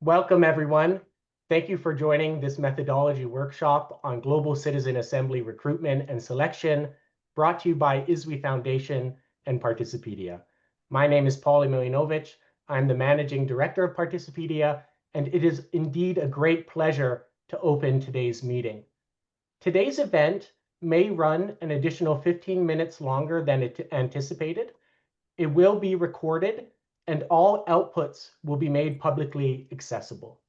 Welcome, everyone. Thank you for joining this methodology workshop on global citizen assembly recruitment and selection, brought to you by Iswe Foundation and Participedia. My name is Paul Emilianovich. I'm the managing director of Participedia, and it is indeed a great pleasure to open today's meeting. Today's event may run an additional 15 minutes longer than anticipated. It will be recorded and all outputs will be made publicly accessible.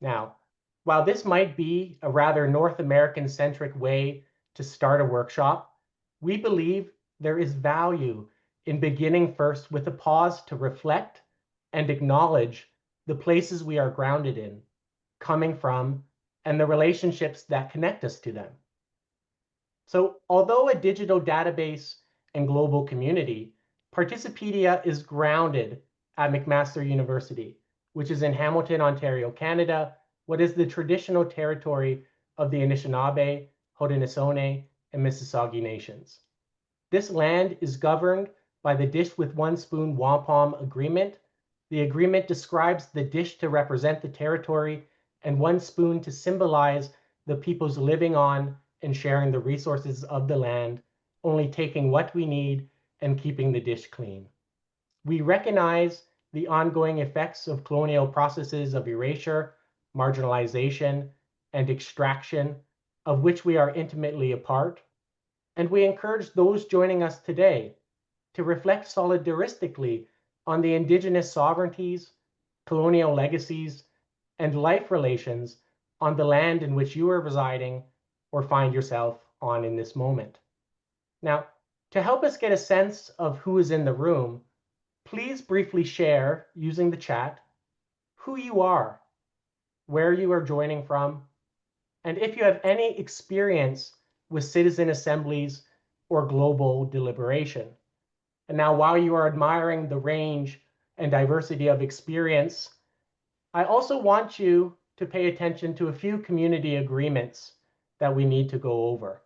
Now, while this might be a rather North American-centric way to start a workshop, we believe there is value in beginning first with a pause to reflect and acknowledge the places we are grounded in, coming from, and the relationships that connect us to them. So, although a digital database and global community, Participedia is grounded at McMaster University, which is in Hamilton, Ontario, Canada, what is the traditional territory of the Anishinaabe, Haudenosaunee, and Mississauga nations. This land is governed by the Dish with One Spoon Wampum Agreement. The agreement describes the dish to represent the territory and one spoon to symbolize the peoples living on and sharing the resources of the land, only taking what we need and keeping the dish clean. We recognize the ongoing effects of colonial processes of erasure, marginalization, and extraction, of which we are intimately a part, and we encourage those joining us today to reflect solidaristically on the Indigenous sovereignties, colonial legacies, and life relations on the land in which you are residing or find yourself on in this moment. Now, to help us get a sense of who is in the room, please briefly share, using the chat, who you are, where you are joining from, and if you have any experience with citizen assemblies or global deliberation. And now, while you are admiring the range and diversity of experience, I also want you to pay attention to a few community agreements that we need to go over.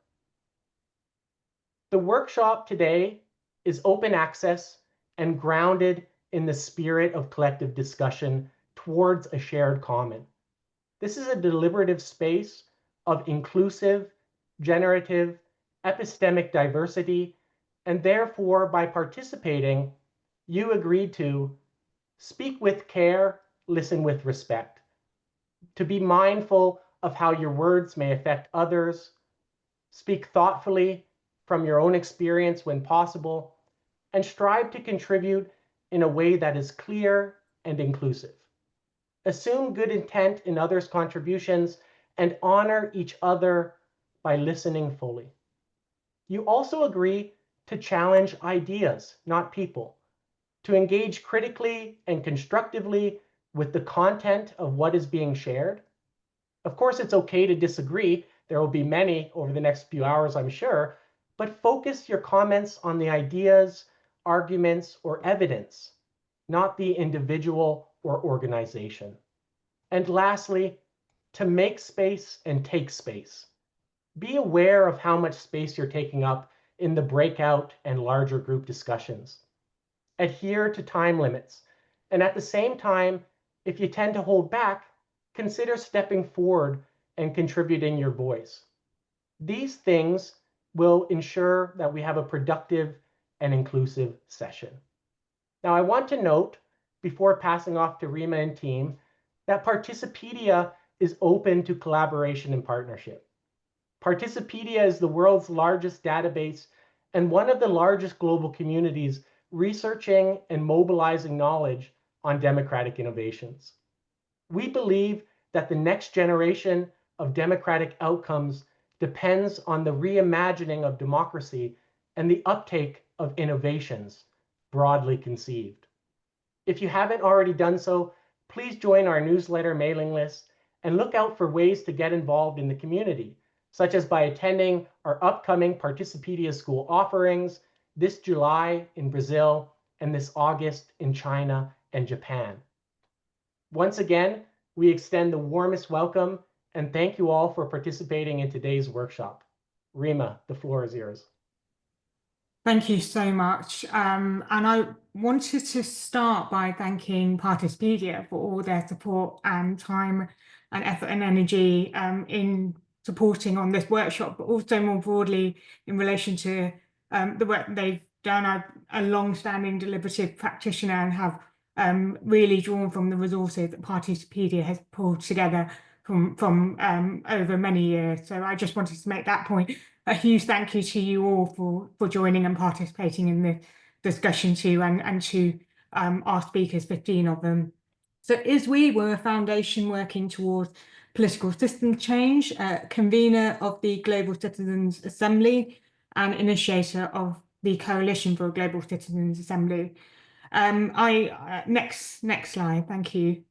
The workshop today is open access and grounded in the spirit of collective discussion towards a shared common. This is a deliberative space of inclusive, generative, epistemic diversity, and therefore, by participating, you agreed to speak with care, listen with respect, to be mindful of how your words may affect others, speak thoughtfully from your own experience when possible, and strive to contribute in a way that is clear and inclusive. Assume good intent in others' contributions and honor each other by listening fully. You also agree to challenge ideas, not people, to engage critically and constructively with the content of what is being shared. Of course, it's okay to disagree. There will be many over the next few hours, I'm sure, but focus your comments on the ideas, arguments, or evidence, not the individual or organization. And lastly, to make space and take space. Be aware of how much space you're taking up in the breakout and larger group discussions. Adhere to time limits. And at the same time, if you tend to hold back, consider stepping forward and contributing your voice. These things will ensure that we have a productive and inclusive session. Now, I want to note, before passing off to Rima and team, that Participedia is open to collaboration and partnership. Participedia is the world's largest database and one of the largest global communities researching and mobilizing knowledge on democratic innovations. We believe that the next generation of democratic outcomes depends on the reimagining of democracy and the uptake of innovations, broadly conceived. If you haven't already done so, please join our newsletter mailing list and look out for ways to get involved in the community, such as by attending our upcoming Participedia School offerings this July in Brazil and this August in China and Japan. Once again, we extend the warmest welcome and thank you all for participating in today's workshop. Rima, the floor is yours. Thank you so much. And I wanted to start by thanking Participedia for all their support and time and effort and energy in supporting on this workshop, but also more broadly in relation to the work that they've done. I'm a long-standing deliberative practitioner and have really drawn from the resources that Participedia has pulled together from over many years. So I just wanted to make that point. A huge thank you to you all for joining and participating in the discussion too, and to our speakers, 15 of them. So Iswe, we're a foundation working towards political system change, convener of the Global Citizens Assembly and initiator of the Coalition for a Global Citizens Assembly. Next slide, thank you.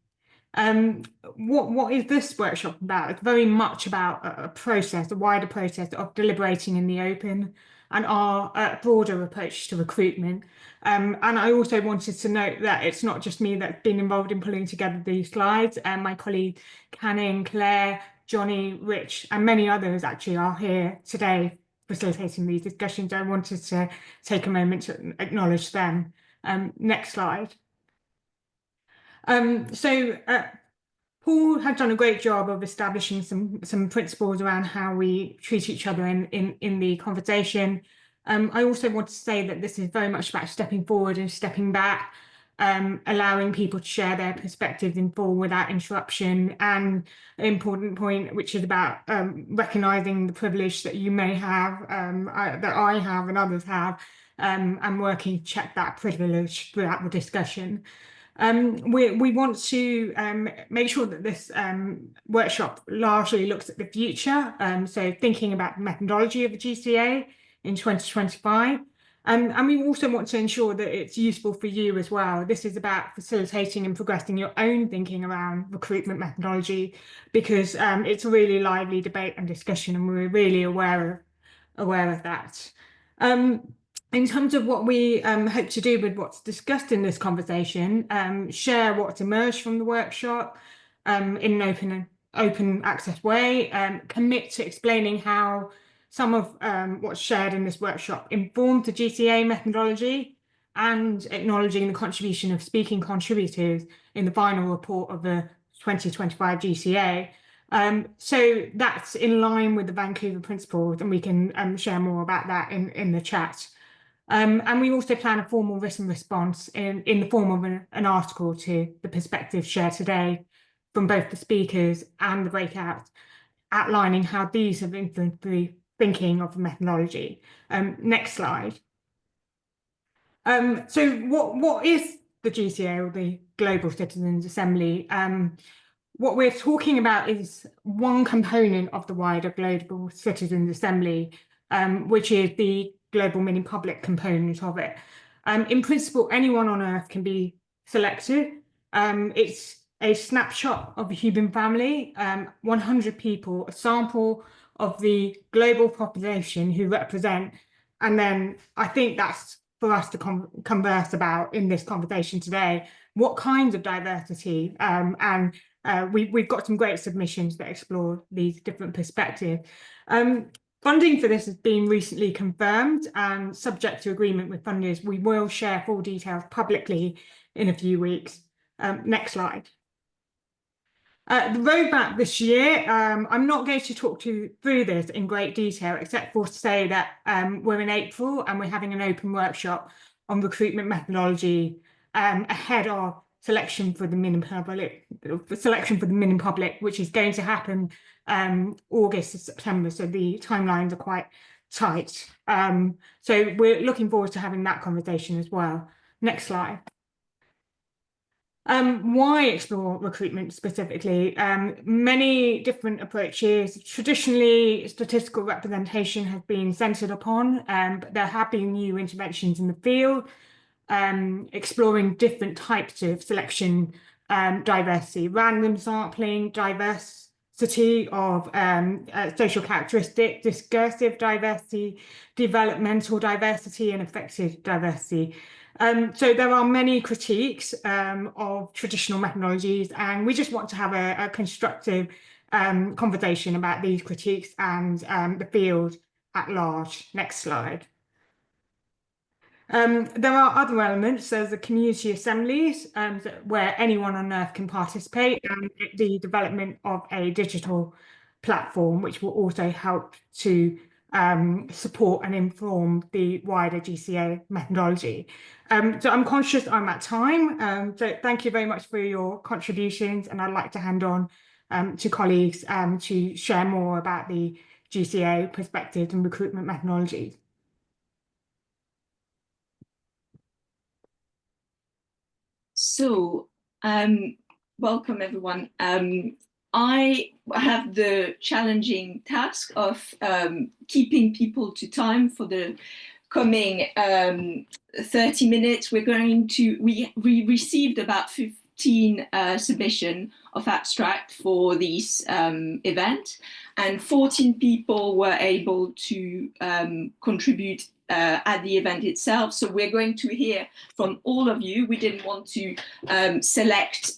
What is this workshop about? It's very much about a process, a wider process of deliberating in the open and our broader approach to recruitment. And I also wanted to note that it's not just me that's been involved in pulling together these slides. My colleague Canning, Claire, Johnny, Rich, and many others actually are here today facilitating these discussions. I wanted to take a moment to acknowledge them. Next slide. Paul had done a great job of establishing some principles around how we treat each other in the conversation. I also want to say that this is very much about stepping forward and stepping back, allowing people to share their perspectives in full without interruption, and an important point, which is about recognising the privilege that you may have, that I have and others have, and working to check that privilege throughout the discussion. We want to make sure that this workshop largely looks at the future, so thinking about the methodology of the GCA in 2025. And we also want to ensure that it's useful for you as well. This is about facilitating and progressing your own thinking around recruitment methodology, because it's a really lively debate and discussion, and we're really aware of that. In terms of what we hope to do with what's discussed in this conversation, share what's emerged from the workshop in an open access way, commit to explaining how some of what's shared in this workshop informed the GCA methodology, and acknowledging the contribution of speaking contributors in the final report of the 2025 GCA. So that's in line with the Vancouver principles, and we can share more about that in the chat. And we also plan a formal written response in the form of an article to the perspectives shared today from both the speakers and the breakout, outlining how these have influenced the thinking of the methodology. Next slide. So what is the GCA, or the Global Citizens Assembly? What we're talking about is one component of the wider Global Citizens Assembly, which is the global mini-public component of it. In principle, anyone on Earth can be selected. It's a snapshot of the human family, 100 people, a sample of the global population who represent, and then I think that's for us to converse about in this conversation today, what kinds of diversity, and we've got some great submissions that explore these different perspectives. Funding for this has been recently confirmed, and subject to agreement with funders, we will share full details publicly in a few weeks. Next slide. The roadmap this year, I'm not going to talk through this in great detail, except for to say that we're in April and we're having an open workshop on recruitment methodology ahead of selection for the mini-public, which is going to happen August to September, so the timelines are quite tight. So we're looking forward to having that conversation as well. Next slide. Why explore recruitment specifically? Many different approaches. Traditionally, statistical representation has been centred upon, but there have been new interventions in the field, exploring different types of selection, diversity, random sampling, diversity of social characteristics, discursive diversity, developmental diversity, and affective diversity. So there are many critiques of traditional methodologies, and we just want to have a constructive conversation about these critiques and the field at large. Next slide. There are other elements. There's the community assemblies, where anyone on Earth can participate, and the development of a digital platform, which will also help to support and inform the wider GCA methodology. So I'm conscious I'm at time. So thank you very much for your contributions, and I'd like to hand on to colleagues to share more about the GCA perspectives and recruitment methodologies. So, welcome everyone. I have the challenging task of keeping people to time for the coming 30 minutes. We received about 15 submission of abstract for this event, and 14 people were able to contribute at the event itself. So we're going to hear from all of you. We didn't want to select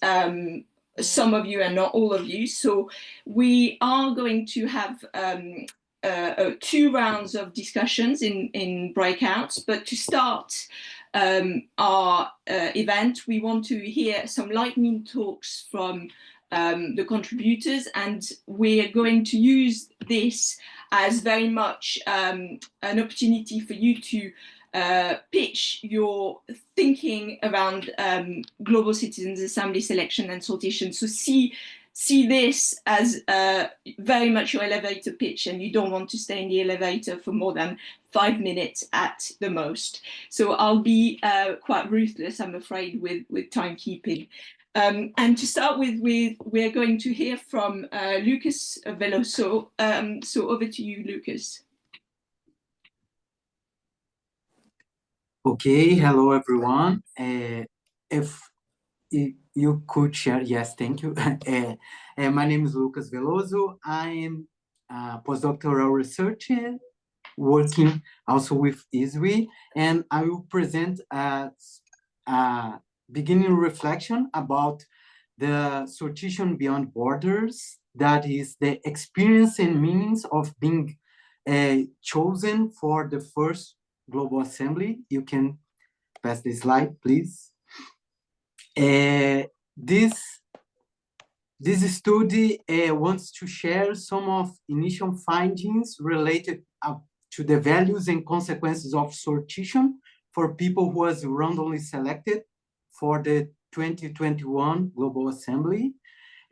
some of you and not all of you. So we are going to have 2 rounds of discussions in breakouts. But to start our event, we want to hear some lightning talks from the contributors, and we're going to use this as very much an opportunity for you to pitch your thinking around global citizens assembly selection and sortation. So see this as very much your elevator pitch, and you don't want to stay in the elevator for more than 5 minutes at the most. So I'll be quite ruthless, I'm afraid, with timekeeping. And to start with, we're going to hear from Lucas Veloso. So over to you, Lucas. Okay, hello everyone. If you could share, yes, thank you. My name is Lucas Veloso. I am a postdoctoral researcher working also with Iswe, and I will present a beginning reflection about the sortition beyond borders, that is the experience and meanings of being chosen for the first global assembly. You can pass the slide, please. This study wants to share some of initial findings related to the values and consequences of sortition for people who was randomly selected for the 2021 Global Assembly.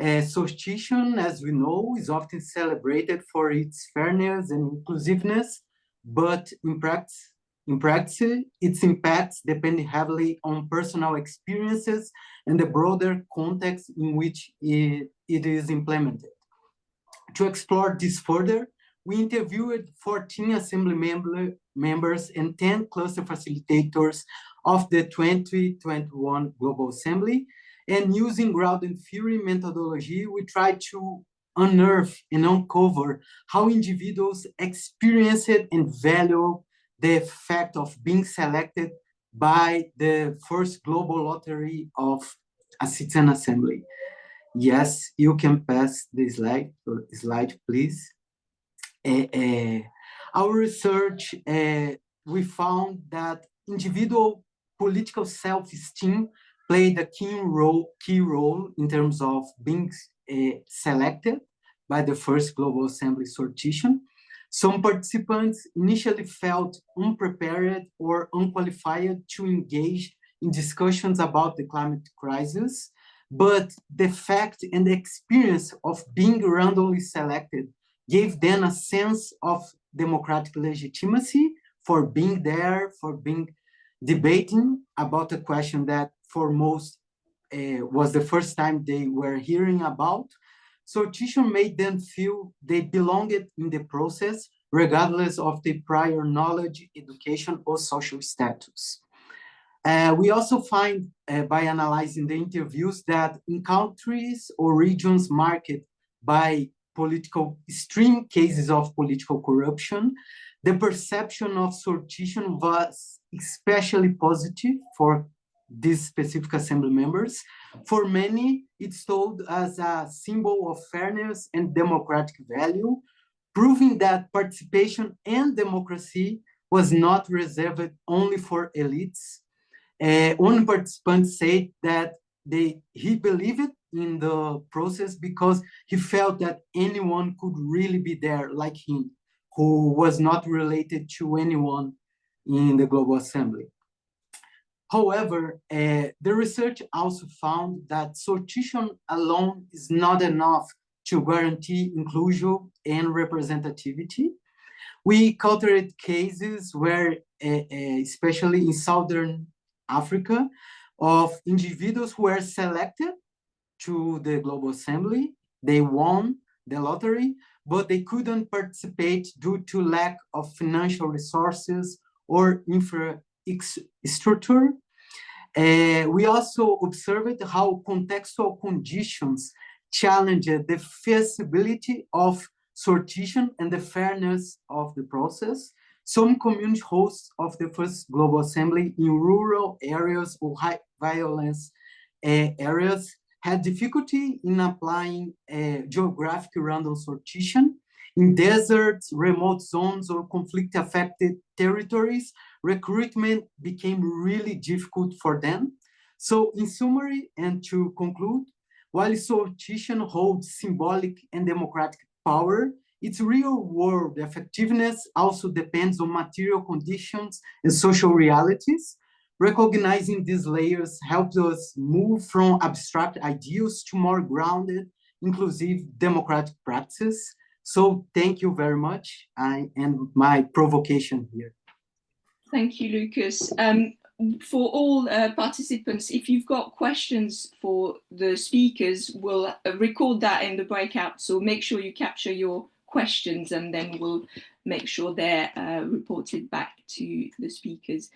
Sortition, as we know, is often celebrated for its fairness and inclusiveness, but in practice, its impacts depend heavily on personal experiences and the broader context in which it is implemented. To explore this further, we interviewed 14 assembly members and 10 cluster facilitators of the 2021 Global Assembly, and using ground and theory methodology, we tried to unearth and uncover how individuals experienced and value the fact of being selected by the first global lottery of a citizen assembly. Yes, you can pass the slide, please. Our research, we found that individual political self-esteem played a key role in terms of being selected by the first Global Assembly sortition. Some participants initially felt unprepared or unqualified to engage in discussions about the climate crisis, but the fact and the experience of being randomly selected gave them a sense of democratic legitimacy for being there, for being debating about a question that for most was the first time they were hearing about. Sortition made them feel they belonged in the process, regardless of the prior knowledge, education, or social status. We also find, by analyzing the interviews, that in countries or regions marked by extreme cases of political corruption, the perception of sortition was especially positive for these specific assembly members. For many, it's told as a symbol of fairness and democratic value, proving that participation and democracy was not reserved only for elites. One participant said that he believed in the process because he felt that anyone could really be there like him, who was not related to anyone in the Global Assembly. However, the research also found that sortition alone is not enough to guarantee inclusion and representativity. We counted cases where, especially in Southern Africa, of individuals who were selected to the Global Assembly. They won the lottery, but they couldn't participate due to lack of financial resources or infrastructure. We also observed how contextual conditions challenged the feasibility of sortition and the fairness of the process. Some community hosts of the first Global Assembly in rural areas or high violence areas had difficulty in applying geographic random sortition. In deserts, remote zones, or conflict-affected territories, recruitment became really difficult for them. So in summary, and to conclude, while sortition holds symbolic and democratic power, its real-world effectiveness also depends on material conditions and social realities. Recognizing these layers helps us move from abstract ideals to more grounded, inclusive democratic practices. So thank you very much. I end my provocation here. Thank you, Lucas. For all participants, if you've got questions for the speakers, we'll record that in the breakout. So make sure you capture your questions and then we'll make sure they're reported back to the speakers.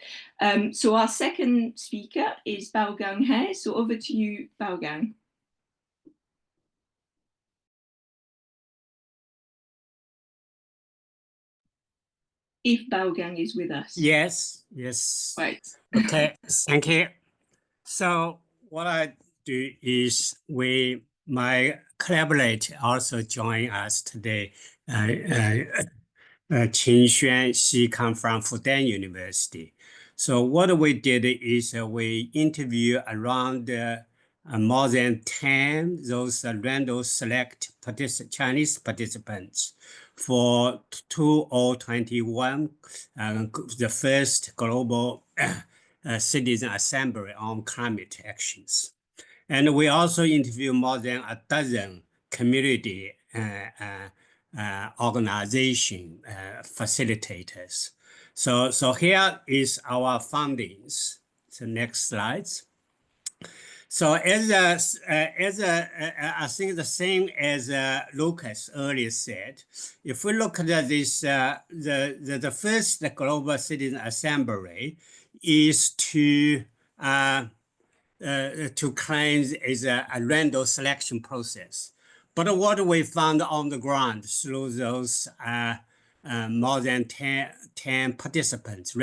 So our second speaker is Baogang He. So over to you, Baogang. If Baogang is with us. Yes, yes. Right. Okay, thank you. So what I do is my collaborator also join us today. Qin Xuan, she come from Fudan University. So what we did is we interview around more than 10 those random select Chinese participants for 2021, the first global citizen assembly on climate actions. And we also interview more than a dozen community organization facilitators. So here is our findings. So next slides. So I think the same as Lucas earlier said, if we look at this, the first Global Citizen Assembly is to claim is a random selection process. But what we found on the ground through those more than 10 participants,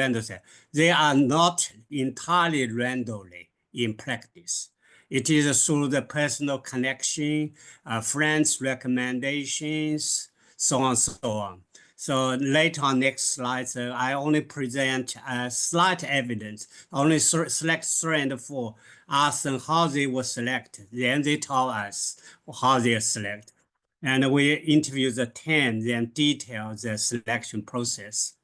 they are not entirely randomly in practice. It is through the personal connection, friends' recommendations, so on and so on. So later on, next slide, I only present slight evidence, only select 3 and 4, ask them how they were selected. Then they tell us how they are selected. And we interview the 10, then detail the selection process.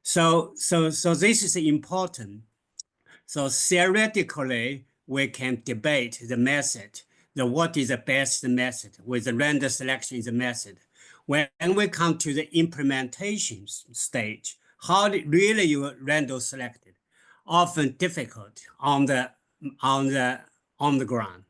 So this is important. So theoretically, we can debate the method, what is the best method with the random selection is the method. When we come to the implementation stage, how really you random selected, often difficult on the ground.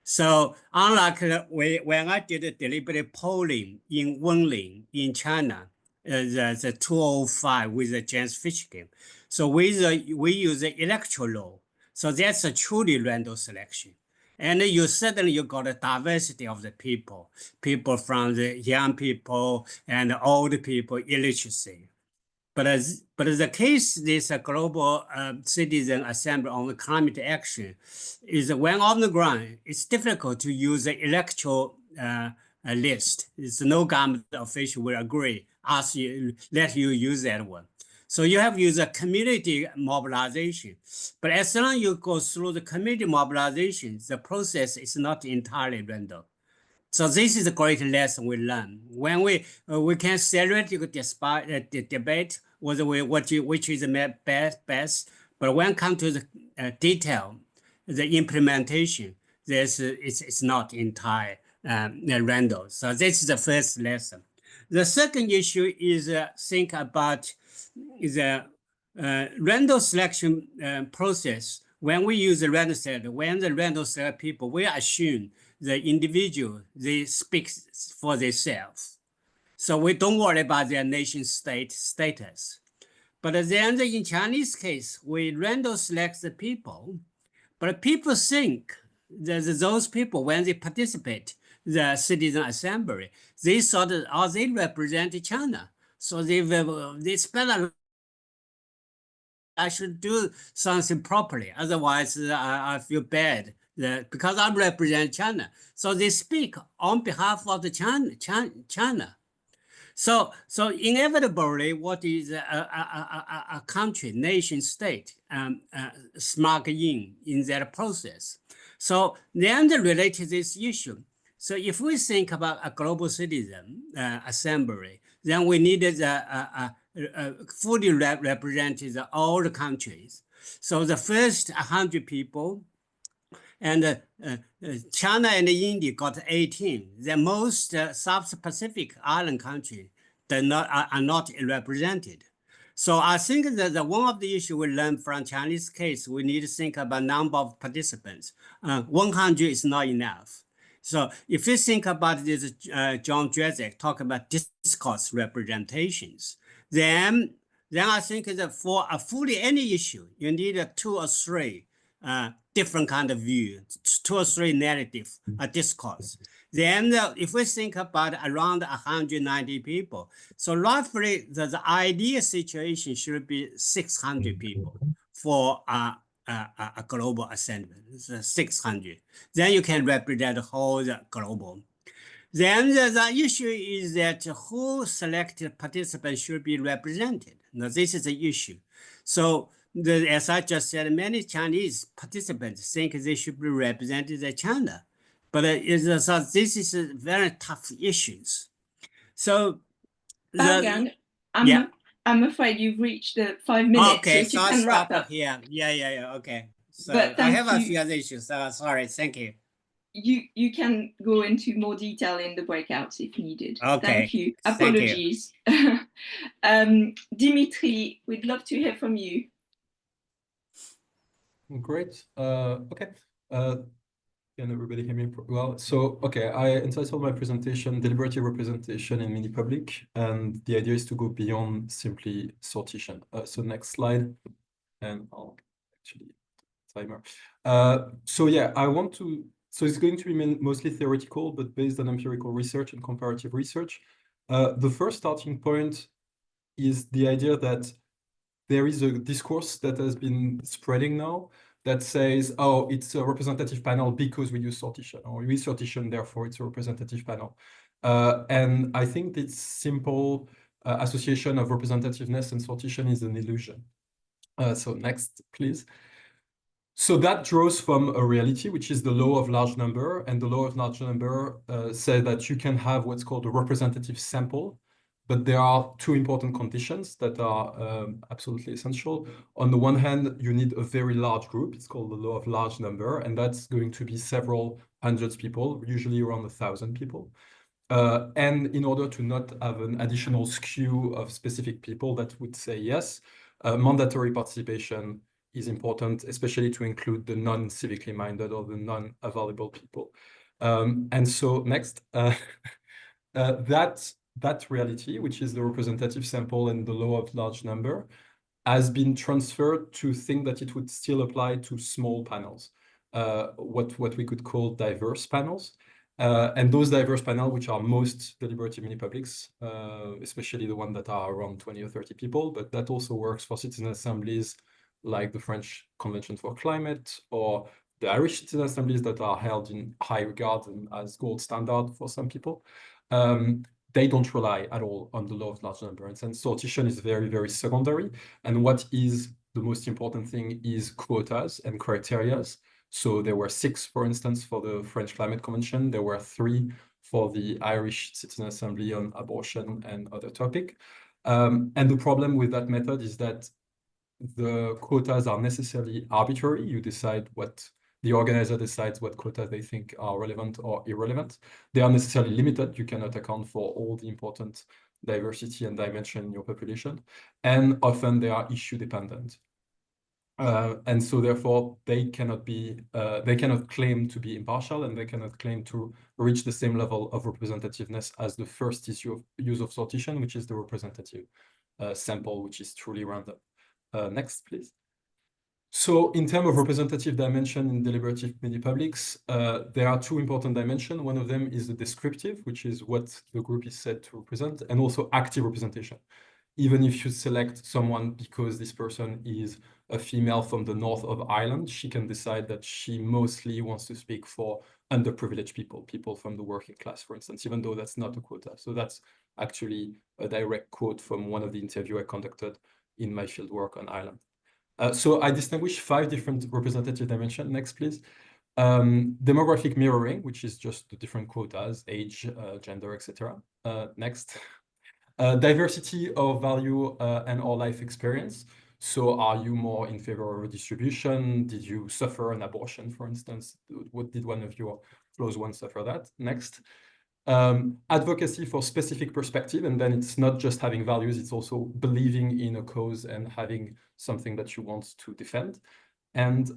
So unlike when I did a deliberate polling in Wenling in China, the 2005 with the James Fish game. So we use the electoral law. So that's a truly random selection. And you got a diversity of the people from the young people and old people, illiteracy. But the case, this global citizen assembly on the climate action is when on the ground, it's difficult to use the electoral list. It's no government official will agree, let you use that one. So you have used a community mobilization, but as long as you go through the community mobilization, the process is not entirely random. So this is a great lesson we learn. When we can theoretically debate whether which is the best, but when it comes to the detail, the implementation, it's not entire random. So this is the first lesson. The second issue is think about the random selection process. When we use the random select, when the random select people, we assume the individual, they speak for themselves. So we don't worry about their nation state status. But then in Chinese case, we random select the people, but people think that those people, when they participate the citizen assembly, they thought that, oh, they represent China. So they spend a I should do something properly. Otherwise, I feel bad because I represent China. So they speak on behalf of the China. So inevitably, what is a country, nation state smart in that process. So then relate to this issue. So if we think about a global citizen assembly, then we needed fully represented all the countries. So the first 100 people, and China and India got 18. The most South Pacific island countries are not represented. So I think that one of the issues we learned from Chinese case, we need to think about number of participants. 100 is not enough. So if you think about this, John Dresek talk about discourse representations, then I think that for fully any issue, you need 2 or 3 different kind of view, 2 or 3 narrative discourse. Then if we think about around 190 people, so roughly the ideal situation should be 600 people for a global assembly, 600. Then you can represent the whole global. Then the issue is that who selected participants should be represented. Now this is the issue. So as I just said, many Chinese participants think they should be represented in China, but so this is a very tough issues. So Baogang, I'm afraid you've reached the 5 minutes. Okay, so so you I'll can wrap stop up. here. Yeah. Okay. So But I have a thank few you. other issues. Sorry. Thank you. You can go into more detail in the breakouts if needed. Okay. Thank you. Thank you. Apologies. Dimitri, we'd love to hear from you. Great. Okay. Can everybody hear me well? So, okay, I entitled my presentation Deliberative Representation in Mini Public, and the idea is to go beyond simply sortition. So next slide, and I'll actually timer. So yeah, so it's going to be mostly theoretical, but based on empirical research and comparative research. The first starting point is the idea that there is a discourse that has been spreading now that says, oh, it's a representative panel because we use sortition, or we use sortition, therefore it's a representative panel. And I think this simple association of representativeness and sortition is an illusion. So next, please. So that draws from a reality, which is the law of large number. And the law of large number says that you can have what's called a representative sample, but there are 2 important conditions that are absolutely essential. On the one hand, you need a very large group. It's called the law of large number, and that's going to be several hundreds people, usually around 1,000 people. And in order to not have an additional skew of specific people that would say yes, mandatory participation is important, especially to include the non-civically minded or the non-available people. And so next, that reality, which is the representative sample and the law of large number, has been transferred to think that it would still apply to small panels, what we could call diverse panels. And those diverse panels, which are most deliberative mini publics, especially the ones that are around 20 or 30 people, but that also works for citizen assemblies like the French Convention for Climate or the Irish citizen assemblies that are held in high regard and as gold standard for some people. they don't rely at all on the law of large number. And since sortition is very, very secondary, and what is the most important thing is quotas and criterias. So there were 6, for instance, for the French Climate Convention. There were 3 for the Irish Citizen Assembly on abortion and other topic. And the problem with that method is that the quotas are necessarily arbitrary. You decide what the organizer decides what quotas they think are relevant or irrelevant. They are necessarily limited. You cannot account for all the important diversity and dimension in your population. And often they are issue dependent. And so therefore they cannot claim to be impartial, and they cannot claim to reach the same level of representativeness as the first use of sortition, which is the representative sample, which is truly random. Next, please. So in terms of representative dimension in deliberative mini-publics, there are 2 important dimensions. One of them is the descriptive, which is what the group is said to represent, and also active representation. Even if you select someone because this person is a female from the north of Ireland, she can decide that she mostly wants to speak for underprivileged people from the working class, for instance, even though that's not a quota. So that's actually a direct quote from one of the interviews I conducted in my fieldwork on Ireland. So I distinguish 5 different representative dimensions. Next, please. Demographic mirroring, which is just the different quotas, age, gender, etc. Next. Diversity of value and or life experience. So are you more in favor of a distribution? Did you suffer an abortion, for instance? What did one of your close ones suffer that? Next. Advocacy for specific perspective, and then it's not just having values, it's also believing in a cause and having something that you want to defend. And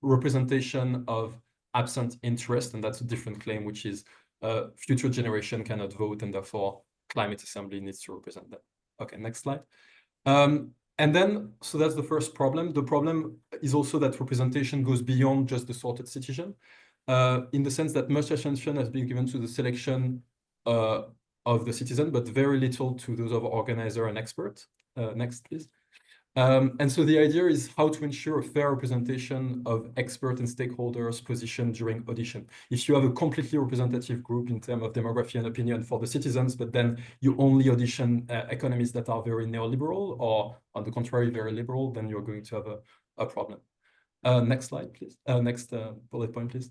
representation of absent interest, and that's a different claim, which is future generation cannot vote, and therefore climate assembly needs to represent them. Okay, next slide. And then, so that's the first problem. The problem is also that representation goes beyond just the sorted citizen, in the sense that much attention has been given to the selection of the citizen, but very little to those of organizer and expert. Next, please. And so the idea is how to ensure a fair representation of expert and stakeholders' position during audition. If you have a completely representative group in terms of demography and opinion for the citizens, but then you only audition economists that are very neoliberal or, on the contrary, very liberal, then you're going to have a problem. Next slide, please. Next bullet point, please.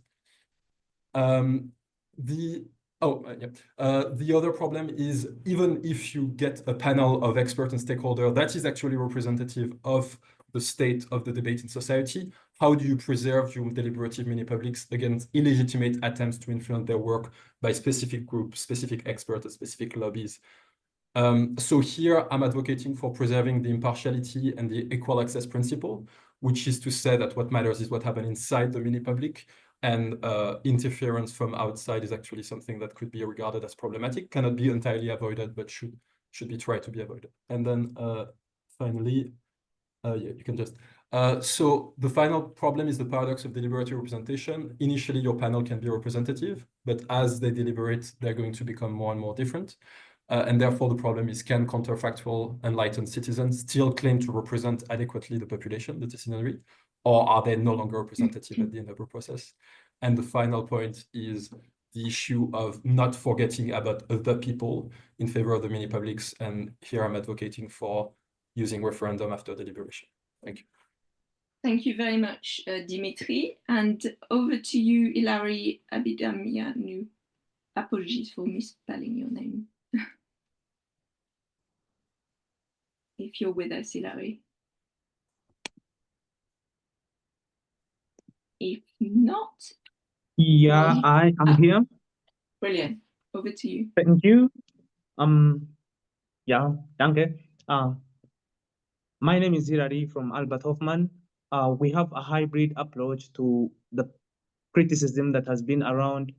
The other problem is, even if you get a panel of experts and stakeholders that is actually representative of the state of the debate in society, how do you preserve your deliberative mini-publics against illegitimate attempts to influence their work by specific groups, specific experts, and specific lobbies? So here I'm advocating for preserving the impartiality and the equal access principle, which is to say that what matters is what happens inside the mini-public, and interference from outside is actually something that could be regarded as problematic, cannot be entirely avoided, but should be tried to be avoided. And then finally, yeah, you can just. So the final problem is the paradox of deliberative representation. Initially, your panel can be representative, but as they deliberate, they're going to become more and more different. And therefore, the problem is, can counterfactual, enlightened citizens still claim to represent adequately the population, the citizenry, or are they no longer representative at the end of the process? And the final point is the issue of not forgetting about other people in favor of the mini-publics. And here I'm advocating for using referendum after deliberation. Thank you. Thank you very much, Dimitri. And over to you, Hilary Abidamianu. Apologies for misspelling your name. If you're with us, Hilary. If not, yeah, I am here. Brilliant. Over to you. Thank you. Yeah, danke. My name is Hilary from Albert Hoffman. We have a hybrid approach to the criticism that has been around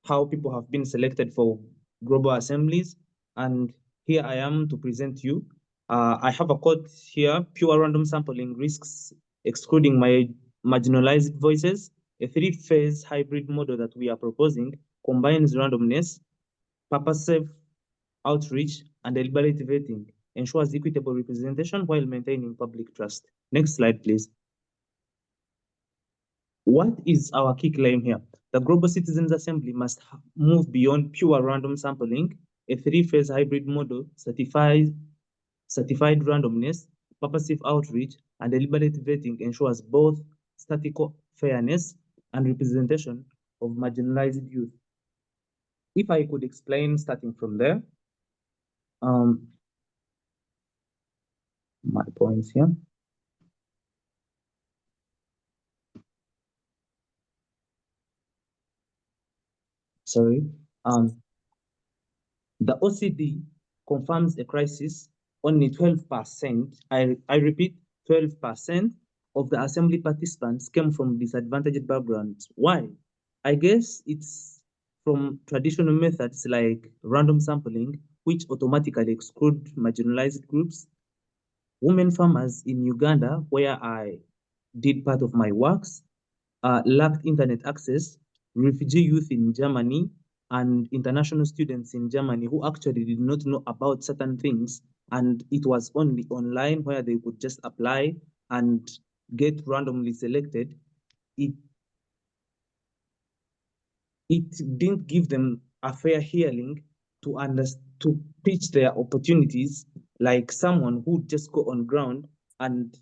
how people have been selected for global assemblies, and here I am to present you. I have a quote here: pure random sampling risks excluding my marginalized voices. A 3-phase hybrid model that we are proposing combines randomness, purposive outreach, and deliberative vetting, ensures equitable representation while maintaining public trust. Next slide, please. What is our key claim here? The Global Citizens Assembly must move beyond pure random sampling. A three-phase hybrid model certified randomness, purposive outreach, and deliberative vetting ensures both statistical fairness and representation of marginalized youth. If I could explain starting from there, my points here. Sorry. The OCD confirms a crisis. Only 12%, I repeat, 12% of the assembly participants came from disadvantaged backgrounds. Why? I guess it's from traditional methods like random sampling, which automatically exclude marginalized groups. Women farmers in Uganda, where I did part of my works, lacked internet access. Refugee youth in Germany and international students in Germany who actually did not know about certain things, and it was only online where they could just apply and get randomly selected. It didn't give them a fair hearing to pitch their opportunities, like someone who just go on ground and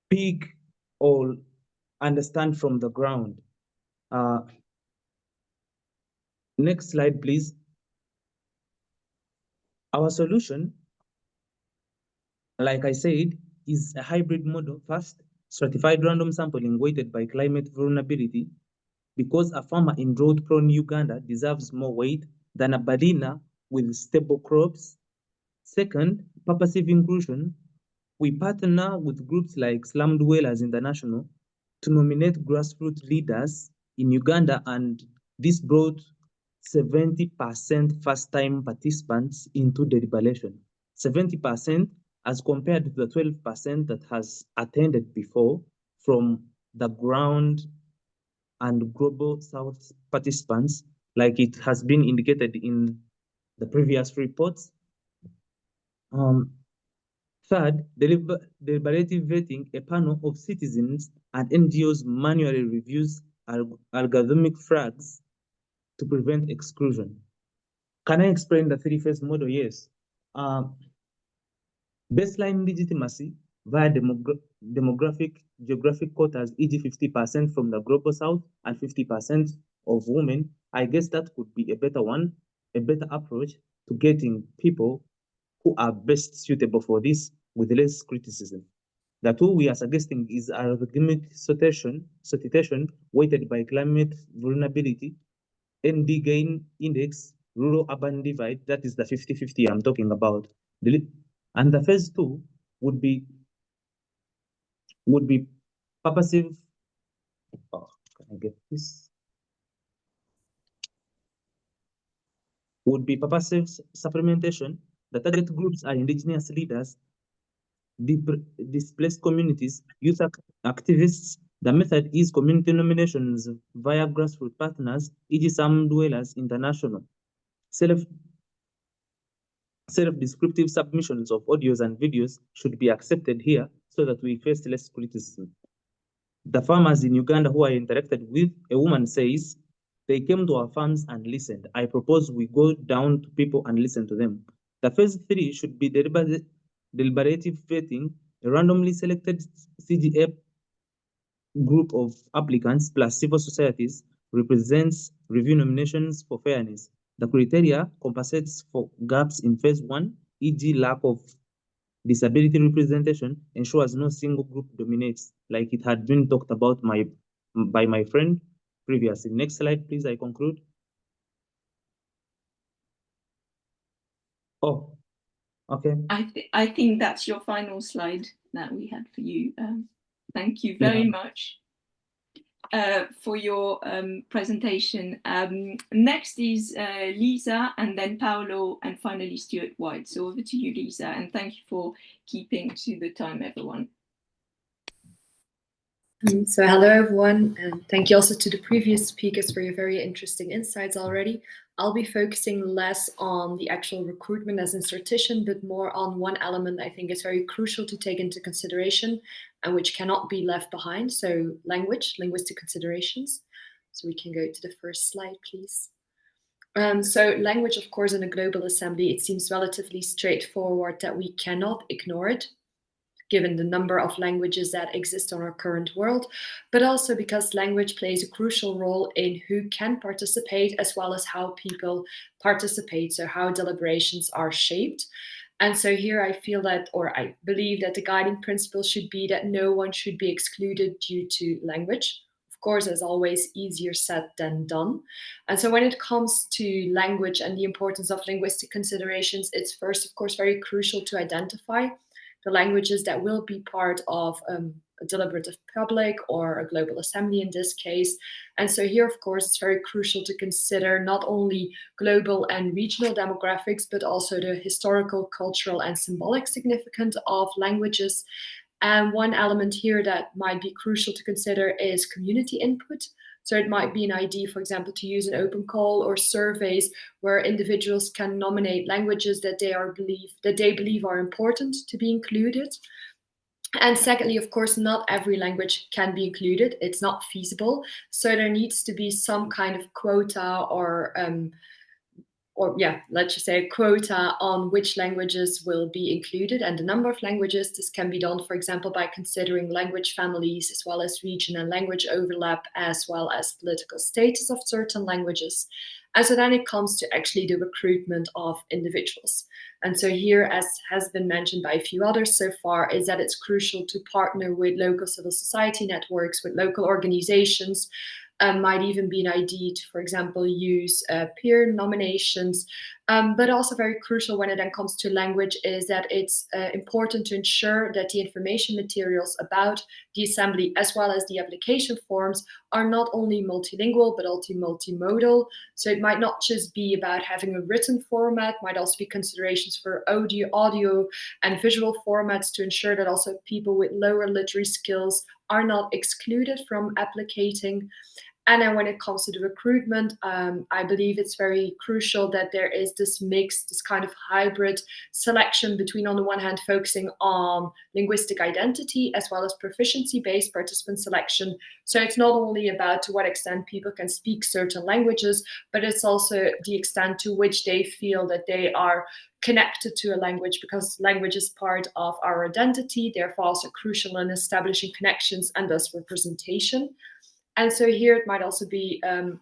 pick or understand from the ground. Next slide, please. Our solution, like I said, is a hybrid model. First, stratified random sampling weighted by climate vulnerability, because a farmer in drought-prone Uganda deserves more weight than a Badina with stable crops. Second, purposive inclusion. We partner with groups like Slum Dwellers International to nominate grassroots leaders in Uganda, and this brought 70% first-time participants into deliberation. 70% as compared to the 12% that has attended before from the ground and global South participants, like it has been indicated in the previous reports. Third, deliberative vetting. A panel of citizens and NGOs manually reviews algorithmic flags to prevent exclusion. Can I explain the three-phase model? Yes. Baseline legitimacy via demographic, geographic quotas, e.g. 50% from the global South and 50% of women. I guess that could be a better one, a better approach to getting people who are best suitable for this with less criticism. The tool we are suggesting is algorithmic sortation weighted by climate vulnerability, ND gain index, rural-urban divide, that is the 50-50 I'm talking about. And the phase two would be purposive. Oh, can I get this? Would be purposive supplementation. The target groups are indigenous leaders, displaced communities, youth activists. The method is community nominations via grassroots partners, e.g. Slum Dwellers International. Self-descriptive submissions of audios and videos should be accepted here so that we face less criticism. The farmers in Uganda who I interacted with, a woman says, they came to our farms and listened. I propose we go down to people and listen to them. The phase three should be deliberative vetting. A randomly selected CGA group of applicants plus civil societies represents review nominations for fairness. The criteria compensates for gaps in phase one, e.g. lack of disability representation, ensures no single group dominates, like it had been talked about by my friend previously. Next slide, please, I conclude. Oh, okay. I think that's your final slide that we had for you. Thank you very much for your presentation. Next is Lisa, and then Paolo, and finally Stuart White. So over to you, Lisa, and thank you for keeping to the time, everyone. So hello, everyone, and thank you also to the previous speakers for your very interesting insights already. I'll be focusing less on the actual recruitment as insertion, but more on one element I think is very crucial to take into consideration and which cannot be left behind. So language, linguistic considerations. So we can go to the first slide, please. So language, of course, in a global assembly, it seems relatively straightforward that we cannot ignore it, given the number of languages that exist on our current world, but also because language plays a crucial role in who can participate as well as how people participate, so how deliberations are shaped. And so here I feel that, or I believe that the guiding principle should be that no one should be excluded due to language. Of course, as always, easier said than done. And so when it comes to language and the importance of linguistic considerations, it's first, of course, very crucial to identify the languages that will be part of a deliberative public or a global assembly in this case. And so here, of course, it's very crucial to consider not only global and regional demographics, but also the historical, cultural, and symbolic significance of languages. And one element here that might be crucial to consider is community input. So it might be an idea, for example, to use an open call or surveys where individuals can nominate languages that they believe are important to be included. And secondly, of course, not every language can be included. It's not feasible. So there needs to be some kind of quota or let's just say a quota on which languages will be included and the number of languages. This can be done, for example, by considering language families as well as region and language overlap, as well as political status of certain languages. And so then it comes to actually the recruitment of individuals. And so here, as has been mentioned by a few others so far, is that it's crucial to partner with local civil society networks, with local organizations. Might even be an idea to, for example, use peer nominations. But also very crucial when it then comes to language is that it's important to ensure that the information materials about the assembly as well as the application forms are not only multilingual, but also multimodal. So it might not just be about having a written format, might also be considerations for audio and visual formats to ensure that also people with lower literary skills are not excluded from applicating. And then when it comes to the recruitment, I believe it's very crucial that there is this mix, this kind of hybrid selection between, on the one hand, focusing on linguistic identity as well as proficiency-based participant selection. So it's not only about to what extent people can speak certain languages, but it's also the extent to which they feel that they are connected to a language, because language is part of our identity, therefore also crucial in establishing connections and thus representation. And so here it might also be an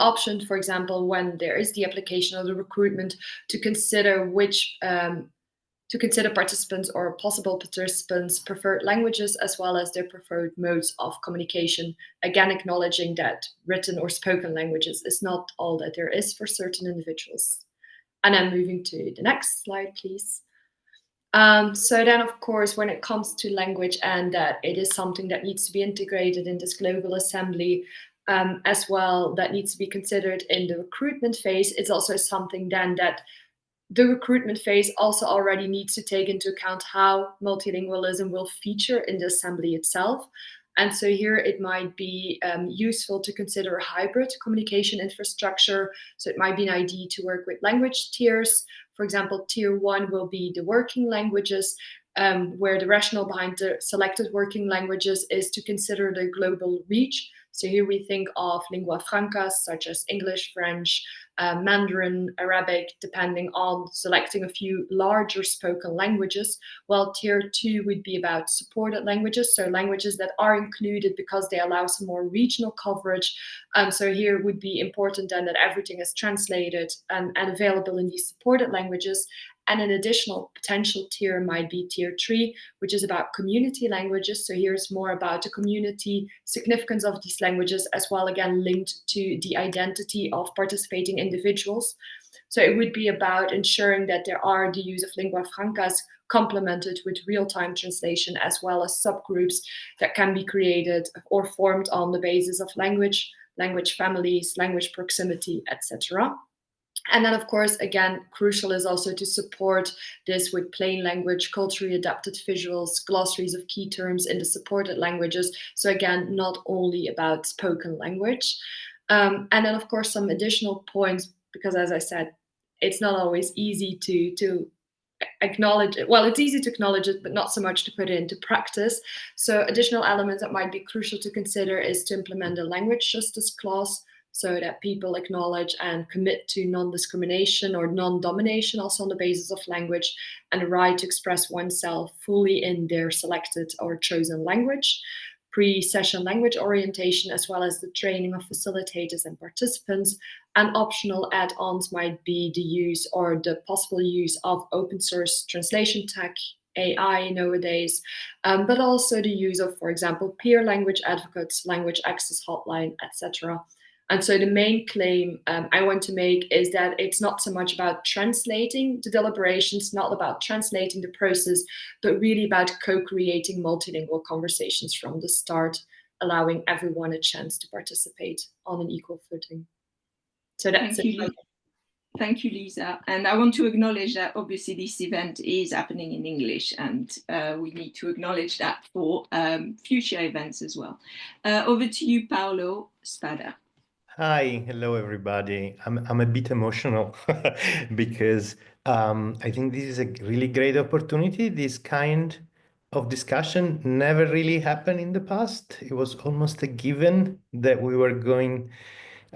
option, for example, when there is the application of the recruitment, to consider participants or possible participants' preferred languages as well as their preferred modes of communication. Again, acknowledging that written or spoken languages is not all that there is for certain individuals. And then moving to the next slide, please. So then, of course, when it comes to language and that it is something that needs to be integrated in this global assembly as well, that needs to be considered in the recruitment phase, it's also something then that the recruitment phase also already needs to take into account how multilingualism will feature in the assembly itself. And so here it might be useful to consider a hybrid communication infrastructure. So it might be an idea to work with language tiers. For example, tier 1 will be the working languages, where the rationale behind the selected working languages is to consider the global reach. So here we think of lingua francas, such as English, French, Mandarin, Arabic, depending on selecting a few larger spoken languages, while tier 2 would be about supported languages, so languages that are included because they allow some more regional coverage. So here would be important then that everything is translated and available in these supported languages. And an additional potential tier might be tier 3, which is about community languages. So here's more about the community significance of these languages, as well, again, linked to the identity of participating individuals. So it would be about ensuring that there are the use of lingua francas complemented with real-time translation, as well as subgroups that can be created or formed on the basis of language, language families, language proximity, etc. And then, of course, again, crucial is also to support this with plain language, culturally adapted visuals, glossaries of key terms in the supported languages. So again, not only about spoken language. And then, of course, some additional points because as I said, it's not always easy to acknowledge it. Well, it's easy to acknowledge it, but not so much to put it into practice. So additional elements that might be crucial to consider is to implement a language justice clause, so that people acknowledge and commit to non-discrimination or non-domination also on the basis of language, and the right to express oneself fully in their selected or chosen language. Pre-session language orientation, as well as the training of facilitators and participants. And optional add-ons might be the use or the possible use of open source translation tech, AI nowadays, but also the use of, for example, peer language advocates, language access hotline, etc. And so the main claim I want to make is that it's not so much about translating the deliberations, not about translating the process, but really about co-creating multilingual conversations from the start, allowing everyone a chance to participate on an equal footing. So that's it. Thank you, Lisa. And I want to acknowledge that obviously this event is happening in English, and we need to acknowledge that for future events as well. Over to you, Paolo Spada. Hi, hello everybody. I'm a bit emotional because I think this is a really great opportunity. This kind of discussion never really happened in the past. It was almost a given that we were going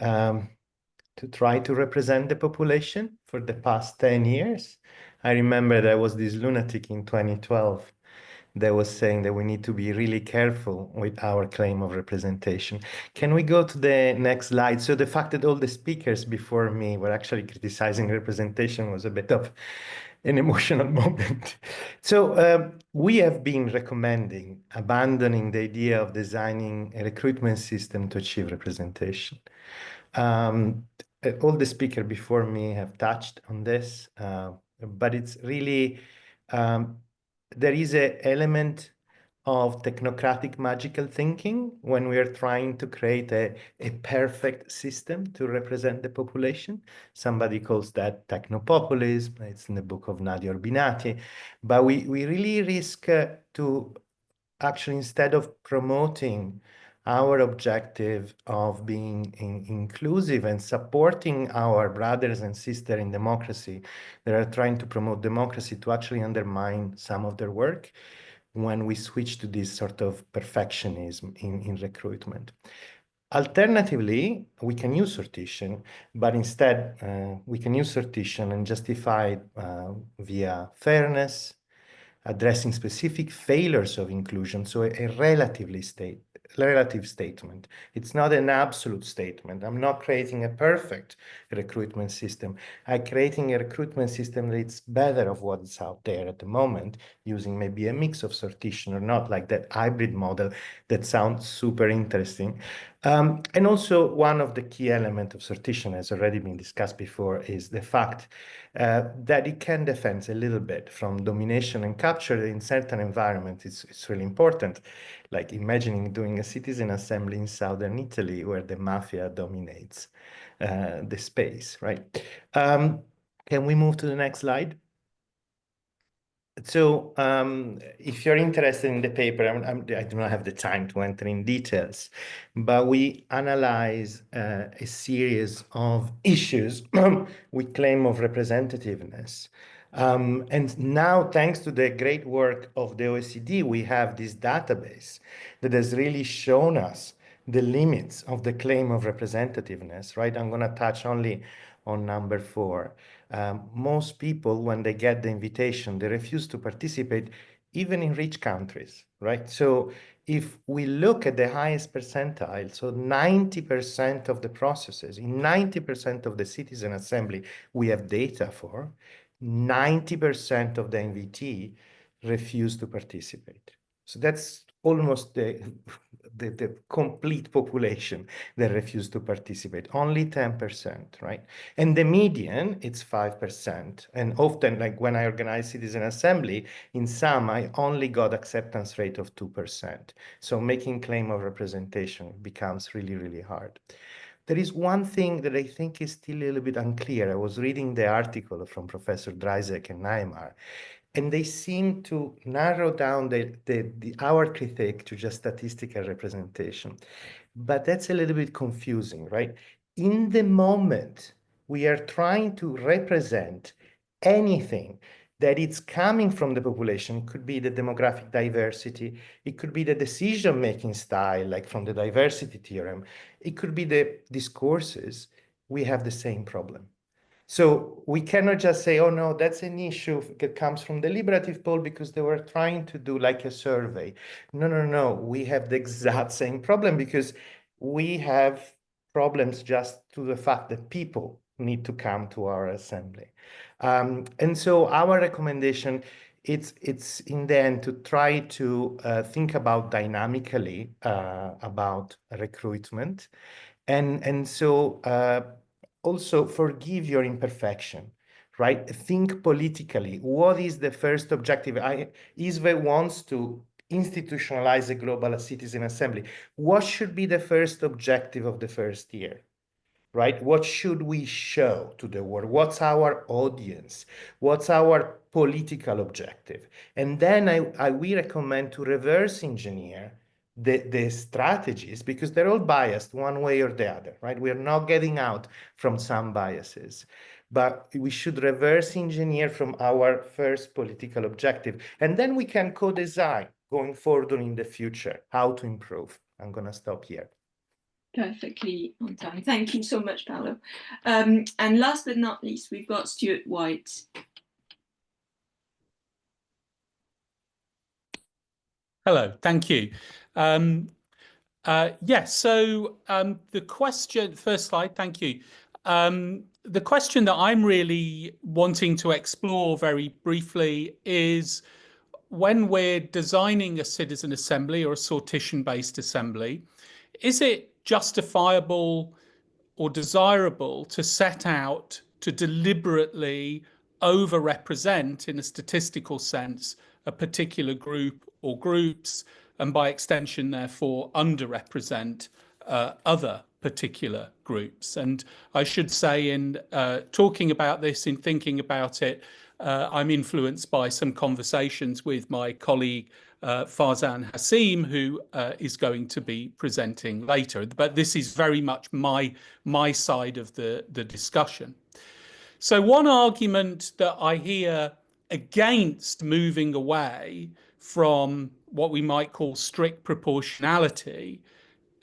to try to represent the population for the past 10 years. I remember there was this lunatic in 2012 that was saying that we need to be really careful with our claim of representation. Can we go to the next slide? So the fact that all the speakers before me were actually criticizing representation was a bit of an emotional moment. So we have been recommending abandoning the idea of designing a recruitment system to achieve representation. All the speakers before me have touched on this, but it's really, there is an element of technocratic magical thinking when we are trying to create a perfect system to represent the population. Somebody calls that technopopulism. It's in the book of Nadia Urbinati. But we really risk to actually, instead of promoting our objective of being inclusive and supporting our brothers and sisters in democracy that are trying to promote democracy, to actually undermine some of their work when we switch to this sort of perfectionism in recruitment. Alternatively, we can use sortition, but instead we can use sortition and justify via fairness, addressing specific failures of inclusion, so a relative statement. It's not an absolute statement. I'm not creating a perfect recruitment system. I'm creating a recruitment system that's better of what's out there at the moment, using maybe a mix of sortition or not, like that hybrid model that sounds super interesting. And also one of the key elements of sortition has already been discussed before is the fact that it can defend a little bit from domination and capture in certain environments. It's really important, like imagining doing a citizen assembly in southern Italy where the mafia dominates the space, right? Can we move to the next slide? So if you're interested in the paper, I do not have the time to enter in details, but we analyze a series of issues with claim of representativeness. And now, thanks to the great work of the OECD, we have this database that has really shown us the limits of the claim of representativeness, right? I'm going to touch only on number 4. Most people, when they get the invitation, they refuse to participate, even in rich countries, right? So if we look at the highest percentile, so 90% of the processes, in 90% of the citizen assembly we have data for, 90% of the invitee refuse to participate. So that's almost the complete population that refuse to participate, only 10%, right? And the median, it's 5%. And often, like when I organize citizen assembly, in some, I only got acceptance rate of 2%. So making claim of representation becomes really, really hard. There is one thing that I think is still a little bit unclear. I was reading the article from Professor Dreisek and Neymar, and they seem to narrow down our critique to just statistical representation. But that's a little bit confusing, right? In the moment we are trying to represent anything that it's coming from the population. It could be the demographic diversity, it could be the decision-making style, like from the diversity theorem, it could be the discourses. We have the same problem. So we cannot just say, oh no, that's an issue that comes from deliberative poll because they were trying to do like a survey. No, no, no, we have the exact same problem because we have problems just to the fact that people need to come to our assembly. And so our recommendation, it's in the end to try to think about dynamically about recruitment. And so also forgive your imperfection, right? Think politically. What is the first objective? Iswe wants to institutionalize a global citizen assembly. What should be the first objective of the first year, right? What should we show to the world? What's our audience? What's our political objective? And then we recommend to reverse engineer the strategies because they're all biased one way or the other, right? We're not getting out from some biases, but we should reverse engineer from our first political objective. And then we can co-design going forward in the future, how to improve. I'm gonna stop here. Perfectly on time. Thank you so much, Paolo. And last but not least, we've got Stuart White. Hello, thank you. Yes, so the question, first slide, thank you. The question that I'm really wanting to explore very briefly is when we're designing a citizen assembly or a sortition-based assembly, is it justifiable or desirable to set out to deliberately overrepresent, in a statistical sense, a particular group or groups, and by extension, therefore, underrepresent other particular groups? And I should say, in talking about this, in thinking about it, I'm influenced by some conversations with my colleague Farzan Hassim, who is going to be presenting later. But this is very much my side of the discussion. So one argument that I hear against moving away from what we might call strict proportionality,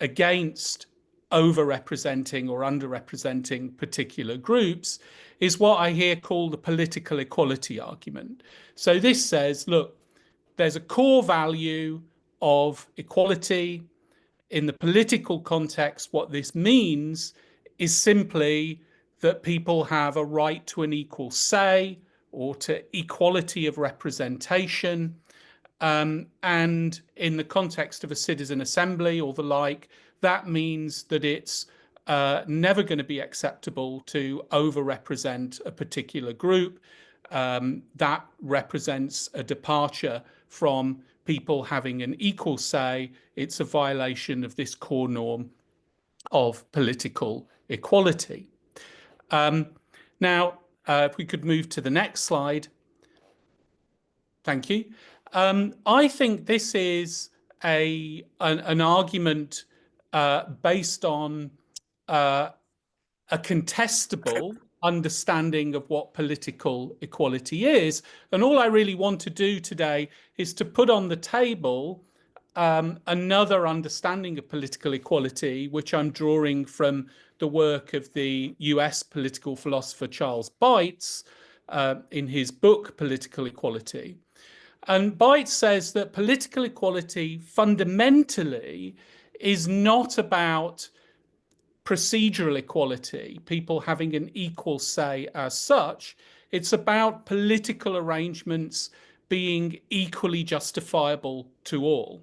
against overrepresenting or underrepresenting particular groups, is what I hear called the political equality argument. So this says, look, there's a core value of equality. In the political context, what this means is simply that people have a right to an equal say or to equality of representation. And in the context of a citizen assembly or the like, that means that it's never going to be acceptable to overrepresent a particular group. That represents a departure from people having an equal say. It's a violation of this core norm of political equality. Now, if we could move to the next slide. Thank you. I think this is an argument based on a contestable understanding of what political equality is. And all I really want to do today is to put on the table another understanding of political equality, which I'm drawing from the work of the US political philosopher Charles Bates in his book, Political Equality. And Bates says that political equality fundamentally is not about procedural equality, people having an equal say as such. It's about political arrangements being equally justifiable to all.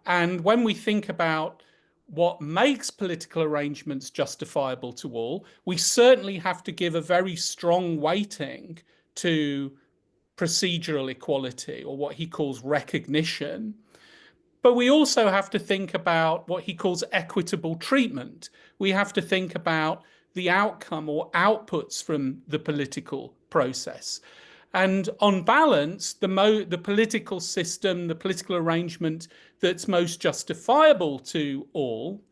And when we think about what makes political arrangements justifiable to all, we certainly have to give a very strong weighting to procedural equality, or what he calls recognition. But we also have to think about what he calls equitable treatment. We have to think about the outcome or outputs from the political process. And on balance, the political system, the political arrangement that's most justifiable to all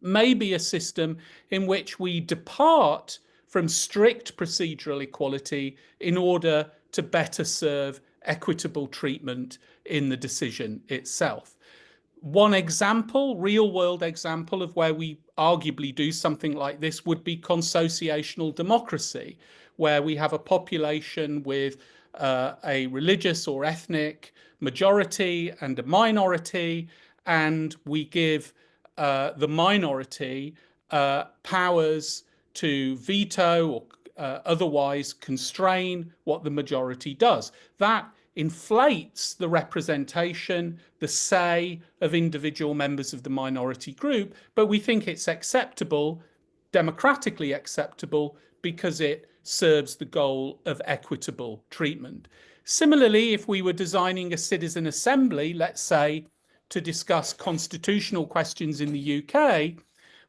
may be a system in which we depart from strict procedural equality in order to better serve equitable treatment in the decision itself. One example, real world example of where we arguably do something like this would be consociational democracy, where we have a population with a religious or ethnic majority and a minority, and we give the minority powers to veto or otherwise constrain what the majority does. That inflates the representation, the say of individual members of the minority group, but we think it's acceptable, democratically acceptable, because it serves the goal of equitable treatment. Similarly, if we were designing a citizen assembly, let's say, to discuss constitutional questions in the UK,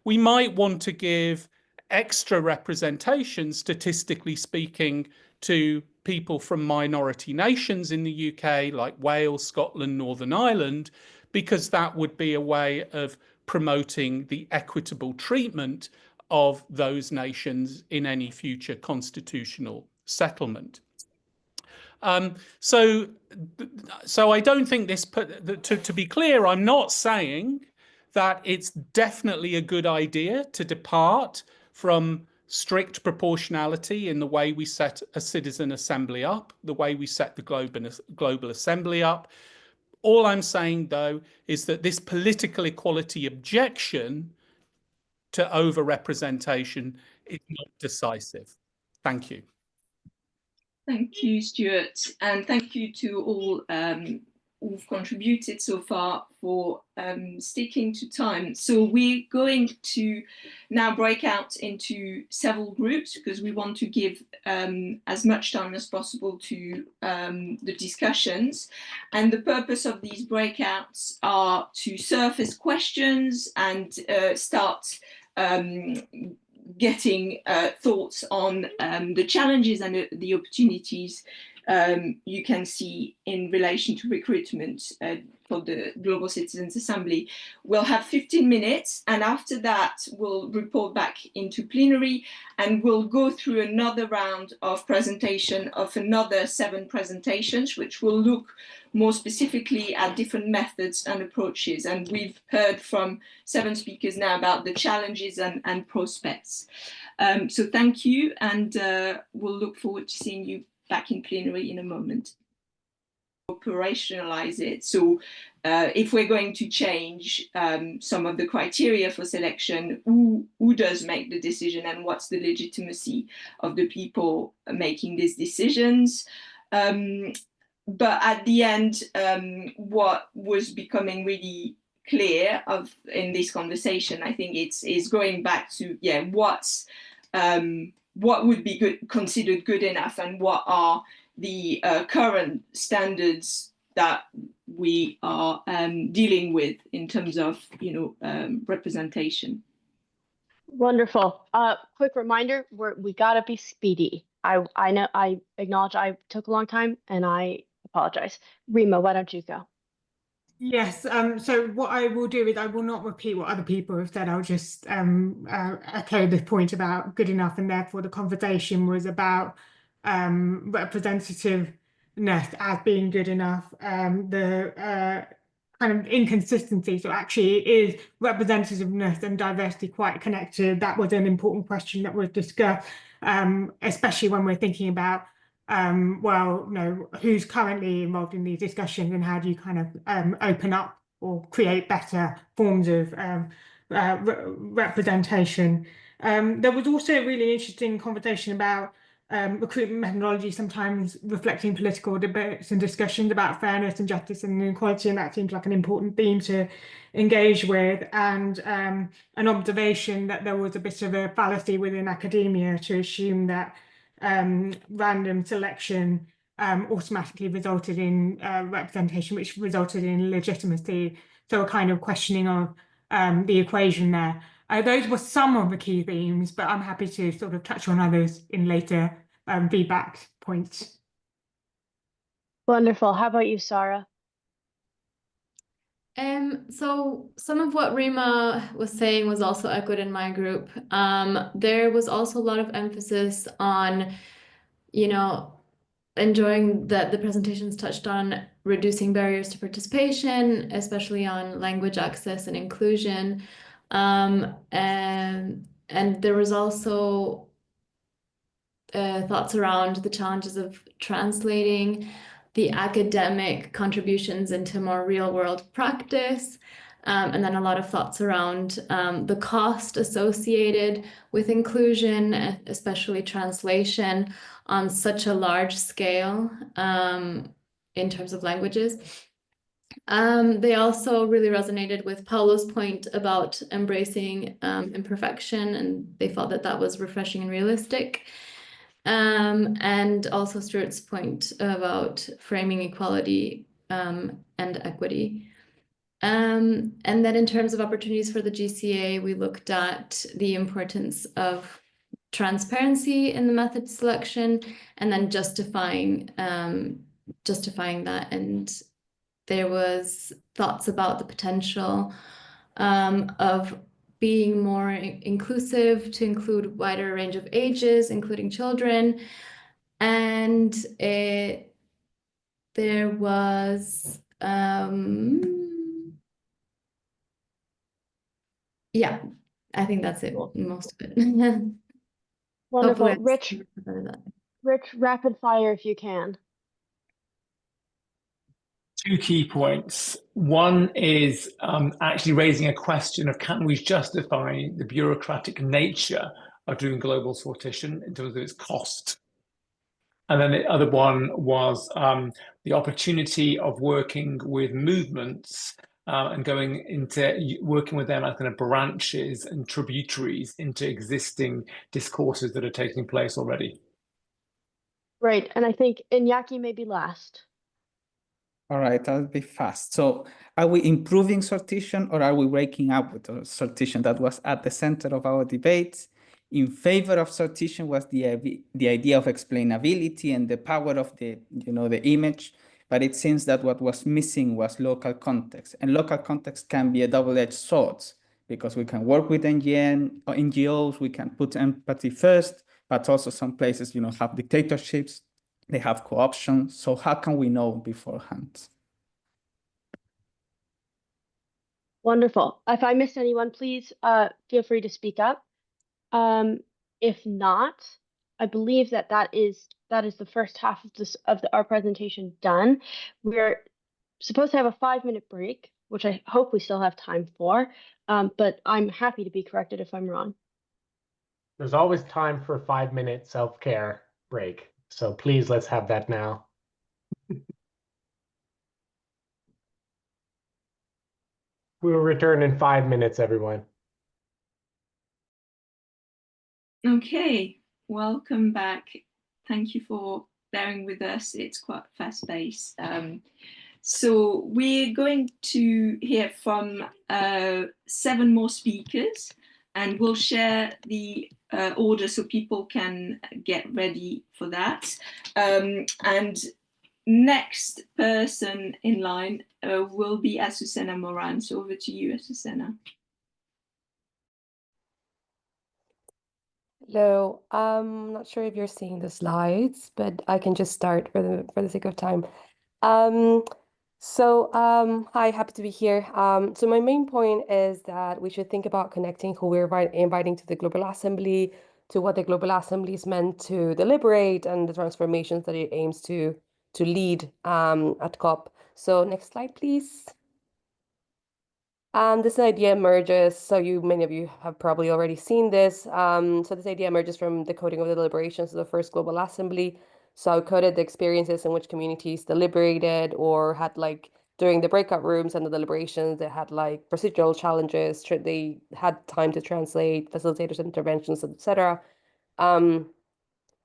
we might want to give extra representation, statistically speaking, to people from minority nations in the UK, like Wales, Scotland, Northern Ireland, because that would be a way of promoting the equitable treatment of those nations in any future constitutional settlement. So I don't think this, to be clear, I'm not saying that it's definitely a good idea to depart from strict proportionality in the way we set a citizen assembly up, the way we set the global assembly up. All I'm saying, though, is that this political equality objection to overrepresentation is not decisive. Thank you. Thank you, Stuart, and thank you to all who've contributed so far for sticking to time. So we're going to now break out into several groups because we want to give as much time as possible to the discussions. And the purpose of these breakouts are to surface questions and start getting thoughts on the challenges and the opportunities you can see in relation to recruitment for the Global Citizens Assembly. We'll have 15 minutes, and after that we'll report back into plenary and we'll go through another round of presentation of another 7 presentations, which will look more specifically at different methods and approaches. And we've heard from 7 speakers now about the challenges and prospects. So thank you, and we'll look forward to seeing you back in plenary in a moment. Operationalize it. So if we're going to change some of the criteria for selection, who does make the decision and what's the legitimacy of the people making these decisions? But at the end, what was becoming really clear in this conversation, I think it's going back to, yeah, what would be considered good enough, and what are the current standards that we are dealing with in terms of, representation. Wonderful. Quick reminder: we gotta be speedy. I know. I acknowledge I took a long time, and I apologize. Rima, why don't you go? Yes, so what I will do is I will not repeat what other people have said. I'll just echo the point about good enough, and therefore the conversation was about representativeness as being good enough, the kind of inconsistency. So actually is representativeness and diversity quite connected? That was an important question that was discussed, especially when we're thinking about who's currently involved in these discussions, and how do you kind of open up or create better forms of representation. There was also a really interesting conversation about recruitment methodology sometimes reflecting political debates and discussions about fairness and justice and inequality, and that seems like an important theme to engage with, and an observation that there was a bit of a fallacy within academia to assume that random selection automatically resulted in representation, which resulted in legitimacy. So a kind of questioning of the equation there. Those were some of the key themes, but I'm happy to sort of touch on others in later feedback points. Wonderful. How about you, Sarah? So some of what Rima was saying was also echoed in my group. There was also a lot of emphasis on, you know, enjoying that the presentations touched on reducing barriers to participation, especially on language access and inclusion. And there was also thoughts around the challenges of translating the academic contributions into more real world practice. And then a lot of thoughts around the cost associated with inclusion, especially translation on such a large scale in terms of languages. They also really resonated with Paulo's point about embracing imperfection, and they felt that that was refreshing and realistic. And also Stuart's point about framing equality and equity. And then in terms of opportunities for the GCA, we looked at the importance of transparency in the method selection and then justifying that. And there was thoughts about the potential of being more inclusive to include wider range of ages, including children. And there was, yeah, I think that's it, most of it. Wonderful. Rich, rapid fire if you can. Two key points. One is actually raising a question of can we justify the bureaucratic nature of doing global sortition in terms of its cost? And then the other one was the opportunity of working with movements and going into working with them as kind of branches and tributaries into existing discourses that are taking place already. Right, and I think Iñaki may be last. All right, I'll be fast. So are we improving sortition or are we breaking up with the sortition? That was at the center of our debate. In favor of sortition was the idea of explainability and the power of the image, but it seems that what was missing was local context. And local context can be a double-edged sword because we can work with NGOs, we can put empathy first, but also some places, have dictatorships. They have co-option. So how can we know beforehand? Wonderful. If I missed anyone, please feel free to speak up. If not, I believe that is the first half of our presentation done. We're supposed to have a 5-minute break, which I hope we still have time for, but I'm happy to be corrected if I'm wrong. There's always time for a 5-minute self-care break. So please, let's have that now. We will return in 5 minutes, everyone. Okay, welcome back. Thank you for bearing with us. It's quite fast-paced. So we're going to hear from 7 more speakers, and we'll share the order so people can get ready for that. And next person in line will be Azucena Moran. So over to you, Azucena. Hello, I'm not sure if you're seeing the slides, but I can just start for the sake of time. Hi, happy to be here. So my main point is that we should think about connecting who we're inviting to the Global Assembly, to what the Global Assembly is meant to deliberate and the transformations that it aims to lead at COP. So next slide, please. This idea emerges, so many of you have probably already seen this. So this idea emerges from the coding of the deliberations of the first Global Assembly. So I coded the experiences in which communities deliberated or had during the breakout rooms and the deliberations, they had procedural challenges, they had time to translate, facilitators interventions, etc. And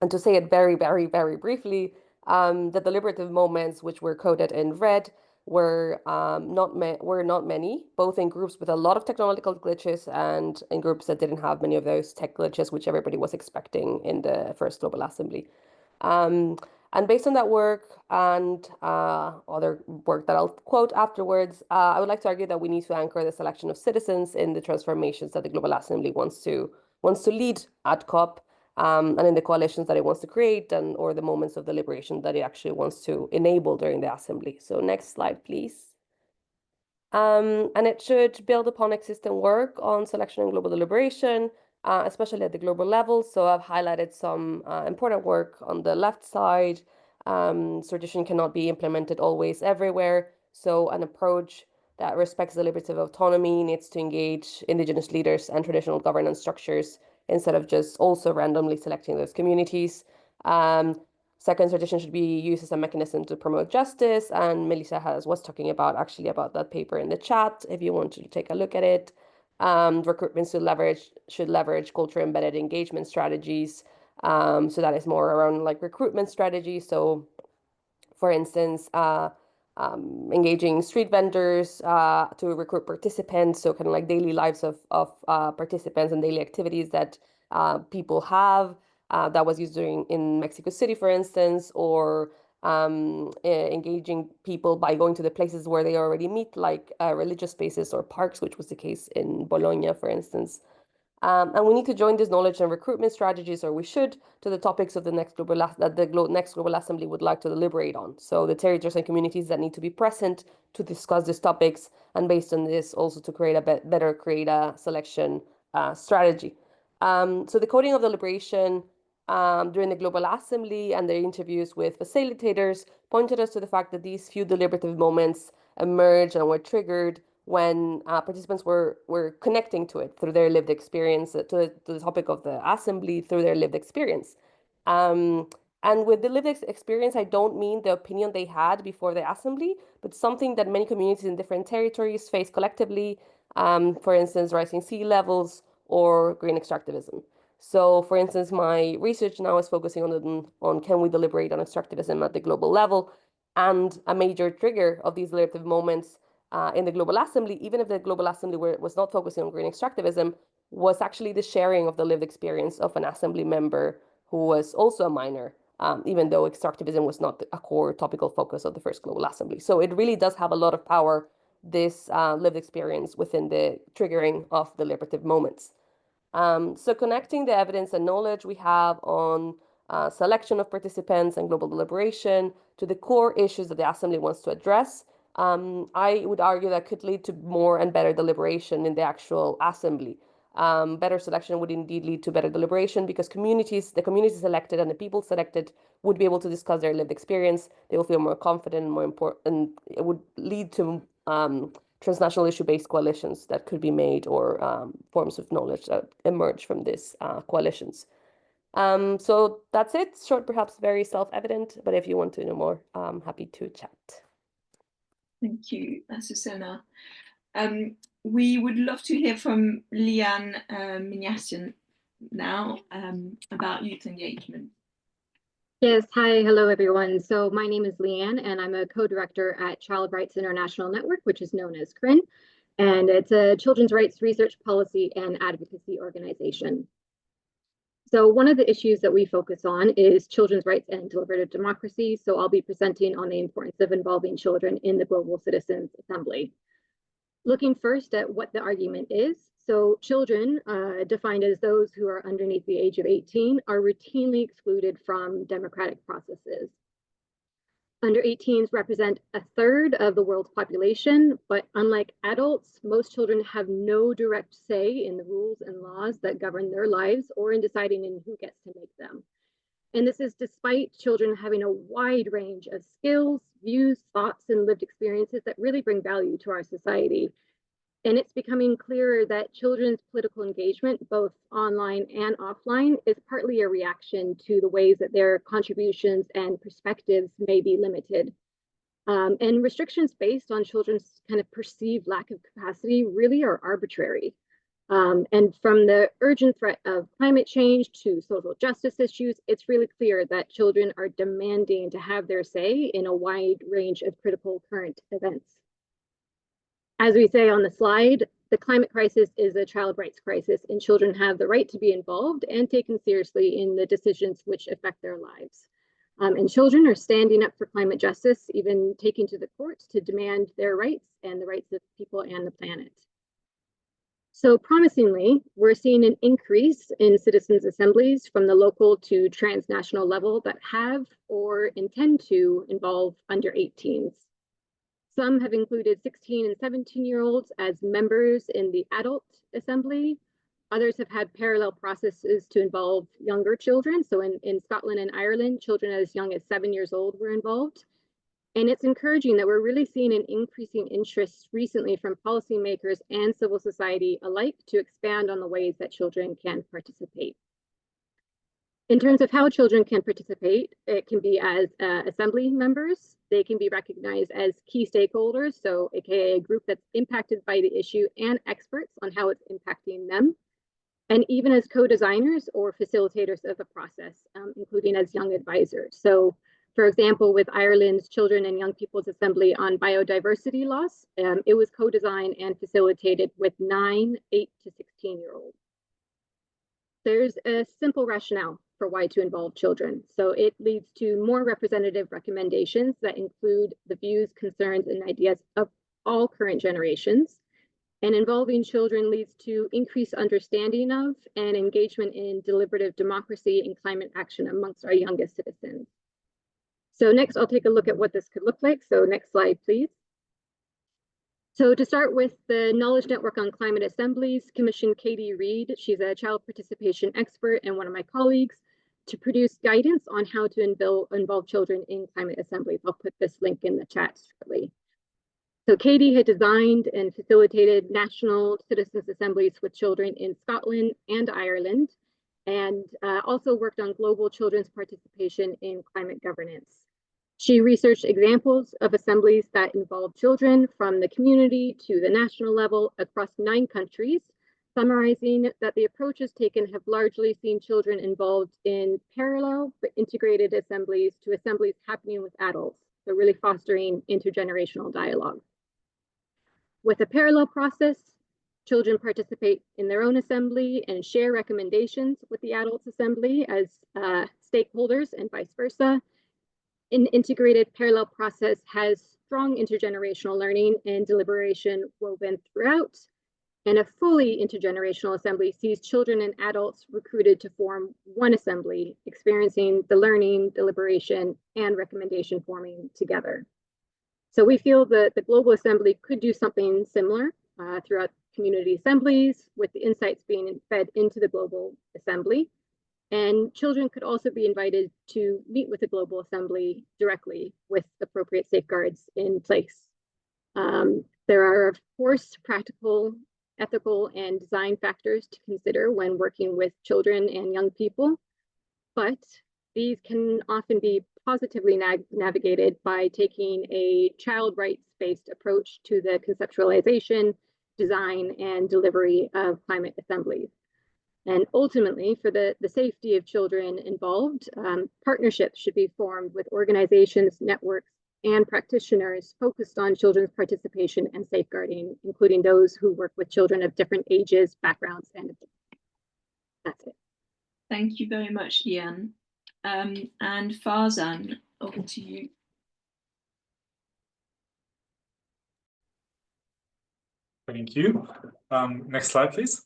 to say it very, very, very briefly, the deliberative moments which were coded in red were not many, both in groups with a lot of technological glitches and in groups that didn't have many of those tech glitches, which everybody was expecting in the first Global Assembly. And based on that work and other work that I'll quote afterwards, I would like to argue that we need to anchor the selection of citizens in the transformations that the Global Assembly wants to lead at COP, and in the coalitions that it wants to create, and or the moments of deliberation that it actually wants to enable during the Assembly. So next slide, please. And it should build upon existing work on selection and global deliberation, especially at the global level. So I've highlighted some important work on the left side. Sortition cannot be implemented always everywhere. So an approach that respects deliberative autonomy needs to engage indigenous leaders and traditional governance structures instead of just also randomly selecting those communities. Second, sortition should be used as a mechanism to promote justice, and Melissa was talking about that paper in the chat if you want to take a look at it. Recruitment should leverage culture embedded engagement strategies. So that is more around like recruitment strategies. So for instance, engaging street vendors to recruit participants, so kind of like daily lives of participants and daily activities that people have. That was used in Mexico City, for instance, or engaging people by going to the places where they already meet, like religious spaces or parks, which was the case in Bologna, for instance. And we need to join this knowledge and recruitment strategies, or we should, to the topics of the next next Global Assembly would like to deliberate on. So the territories and communities that need to be present to discuss these topics, and based on this, also to create a selection strategy. So the coding of deliberation during the Global Assembly and their interviews with facilitators pointed us to the fact that these few deliberative moments emerged and were triggered when participants were connecting to it through their lived experience, to the topic of the assembly through their lived experience. And with the lived experience, I don't mean the opinion they had before the assembly, but something that many communities in different territories face collectively, for instance, rising sea levels or green extractivism. So, for instance, my research now is focusing on can we deliberate on extractivism at the global level, and a major trigger of these deliberative moments in the Global Assembly, even if the Global Assembly was not focusing on green extractivism, was actually the sharing of the lived experience of an assembly member who was also a miner, even though extractivism was not a core topical focus of the first Global Assembly. So it really does have a lot of power, this lived experience within the triggering of deliberative moments. So connecting the evidence and knowledge we have on selection of participants and global deliberation to the core issues that the Assembly wants to address, I would argue that could lead to more and better deliberation in the actual Assembly. Better selection would indeed lead to better deliberation because the communities selected and the people selected would be able to discuss their lived experience. They will feel more confident and more important, and it would lead to transnational issue-based coalitions that could be made, or forms of knowledge that emerge from these coalitions. So that's it. Short, perhaps very self-evident, but if you want to know more, I'm happy to chat. Thank you, Susana. We would love to hear from Leanne Mignasian now about youth engagement. Yes, hi, hello everyone. So my name is Leanne and I'm a co-director at Child Rights International Network, which is known as CRIN, and it's a children's rights research, policy, and advocacy organization. So one of the issues that we focus on is children's rights and deliberative democracy. So I'll be presenting on the importance of involving children in the Global Citizens Assembly. Looking first at what the argument is. So children, defined as those who are underneath the age of 18, are routinely excluded from democratic processes. Under 18s represent a third of the world's population, but unlike adults, most children have no direct say in the rules and laws that govern their lives or in deciding in who gets to make them. And this is despite children having a wide range of skills, views, thoughts, and lived experiences that really bring value to our society. And it's becoming clearer that children's political engagement, both online and offline, is partly a reaction to the ways that their contributions and perspectives may be limited. And restrictions based on children's kind of perceived lack of capacity really are arbitrary. And from the urgent threat of climate change to social justice issues, it's really clear that children are demanding to have their say in a wide range of critical current events. As we say on the slide, the climate crisis is a child rights crisis, and children have the right to be involved and taken seriously in the decisions which affect their lives. And children are standing up for climate justice, even taking to the courts to demand their rights and the rights of people and the planet. So promisingly, we're seeing an increase in citizens' assemblies from the local to transnational level that have or intend to involve under 18s. Some have included 16 and 17-year-olds as members in the adult assembly. Others have had parallel processes to involve younger children. So in Scotland and Ireland, children as young as 7 years old were involved. And it's encouraging that we're really seeing an increasing interest recently from policymakers and civil society alike to expand on the ways that children can participate. In terms of how children can participate, it can be as assembly members. They can be recognized as key stakeholders, so aka a group that's impacted by the issue and experts on how it's impacting them. And even as co-designers or facilitators of the process, including as young advisors. So for example, with Ireland's Children and Young People's Assembly on biodiversity loss, it was co-designed and facilitated with 9, 8 to 16-year-olds. There's a simple rationale for why to involve children. So it leads to more representative recommendations that include the views, concerns, and ideas of all current generations. And involving children leads to increased understanding of and engagement in deliberative democracy and climate action amongst our youngest citizens. So next, I'll take a look at what this could look like. So next slide, please. So to start with, the Knowledge Network on Climate Assemblies commissioned Katie Reed, she's a child participation expert and one of my colleagues, to produce guidance on how to involve children in climate assemblies. I'll put this link in the chat shortly. So Katie had designed and facilitated national citizens' assemblies with children in Scotland and Ireland, and also worked on global children's participation in climate governance. She researched examples of assemblies that involve children from the community to the national level across 9 countries, summarizing that the approaches taken have largely seen children involved in parallel but integrated assemblies to assemblies happening with adults, so really fostering intergenerational dialogue. With a parallel process, children participate in their own assembly and share recommendations with the adults' assembly as stakeholders and vice versa. An integrated parallel process has strong intergenerational learning and deliberation woven throughout, and a fully intergenerational assembly sees children and adults recruited to form one assembly, experiencing the learning, deliberation, and recommendation forming together. So we feel that the global assembly could do something similar throughout community assemblies, with the insights being fed into the global assembly. And children could also be invited to meet with the global assembly directly with appropriate safeguards in place. There are, of course, practical, ethical, and design factors to consider when working with children and young people, but these can often be positively navigated by taking a child rights-based approach to the conceptualization, design, and delivery of climate assemblies. And ultimately, for the safety of children involved, partnerships should be formed with organizations, networks, and practitioners focused on children's participation and safeguarding, including those who work with children of different ages, backgrounds, and that's it. Thank you very much, Leanne. And Farzan, over to you. Thank you. Next slide, please.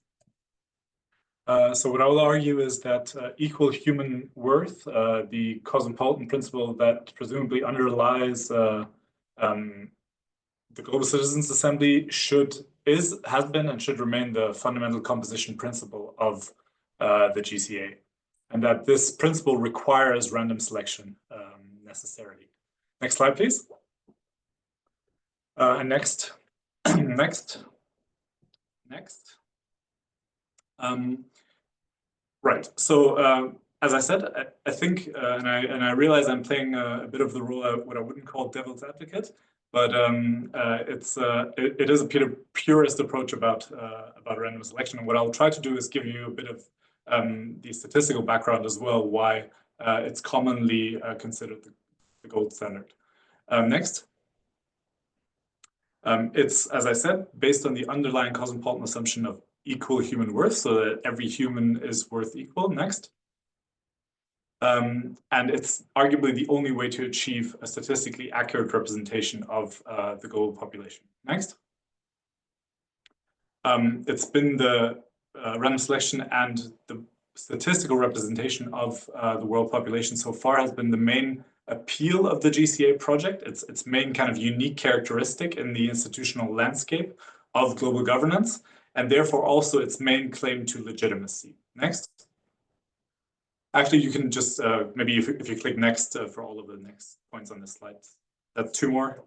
So what I will argue is that equal human worth, the cosmopolitan principle that presumably underlies the Global Citizens Assembly has been and should remain the fundamental composition principle of the GCA, and that this principle requires random selection necessarily. Next slide, please. And next. Next. Right. So as I said, I think, and I realize I'm playing a bit of the role of what I wouldn't call devil's advocate, but it is a purist approach about random selection. And what I'll try to do is give you a bit of the statistical background as well, why it's commonly considered the gold standard. Next. It's, as I said, based on the underlying cosmopolitan assumption of equal human worth, so that every human is worth equal. Next. And it's arguably the only way to achieve a statistically accurate representation of the global population. Next. It's been the random selection and the statistical representation of the world population so far has been the main appeal of the GCA project. Its main kind of unique characteristic in the institutional landscape of global governance, and therefore also its main claim to legitimacy. Next. Actually, you can just maybe if you click next for all of the next points on this slide. That's 2 more.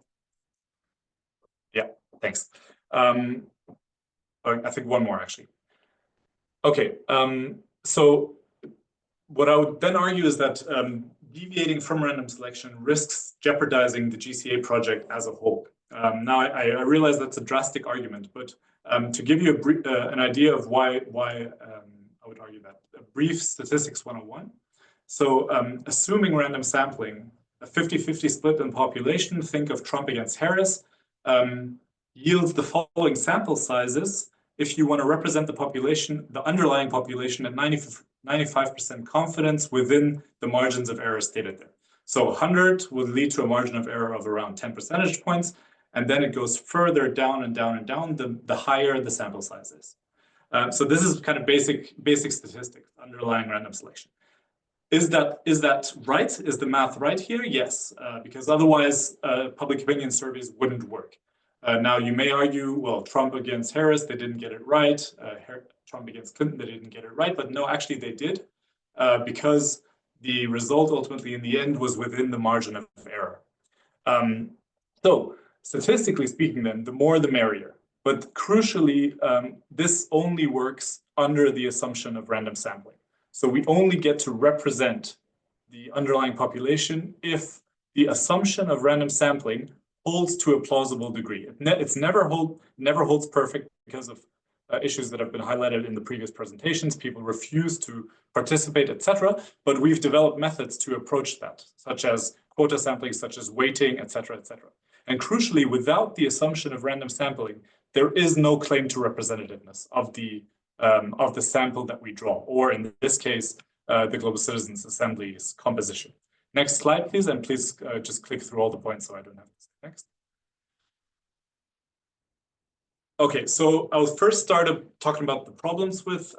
Yeah, thanks. I think 1 more actually. Okay, so what I would then argue is that deviating from random selection risks jeopardizing the GCA project as a whole. Now, I realize that's a drastic argument, but to give you an idea of why I would argue that, a brief statistics 101. So assuming random sampling, a 50-50 split in population, think of Trump against Harris, yields the following sample sizes if you want to represent the population, the underlying population at 95% confidence within the margins of error stated there. So 100 would lead to a margin of error of around 10 percentage points, and then it goes further down and down and down the higher the sample size is. So this is kind of basic statistics underlying random selection. Is that right? Is the math right here? Yes, because otherwise public opinion surveys wouldn't work. Now you may argue, well, Trump against Harris, they didn't get it right. Trump against Clinton, they didn't get it right. But no, actually they did, because the result ultimately in the end was within the margin of error. So statistically speaking then, the more the merrier. But crucially, this only works under the assumption of random sampling. So we only get to represent the underlying population if the assumption of random sampling holds to a plausible degree. It's never holds perfect because of issues that have been highlighted in the previous presentations. People refuse to participate, etc. But we've developed methods to approach that, such as quota sampling, such as weighting, etc., etc. And crucially, without the assumption of random sampling, there is no claim to representativeness of the sample that we draw, or in this case, the Global Citizens Assembly's composition. Next slide, please, and please just click through all the points so I don't have to say next. Okay, so I'll first start talking about the problems with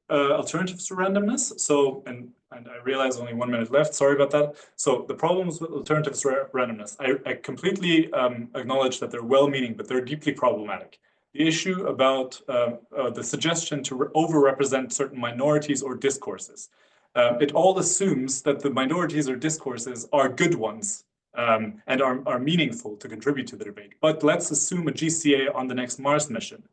alternatives to randomness. So, and I realize only 1 minute left, sorry about that. So the problems with alternatives to randomness, I completely acknowledge that they're well-meaning, but they're deeply problematic. The issue about the suggestion to overrepresent certain minorities or discourses. It all assumes that the minorities or discourses are good ones and are meaningful to contribute to the debate. But let's assume a GCA on the next Mars mission.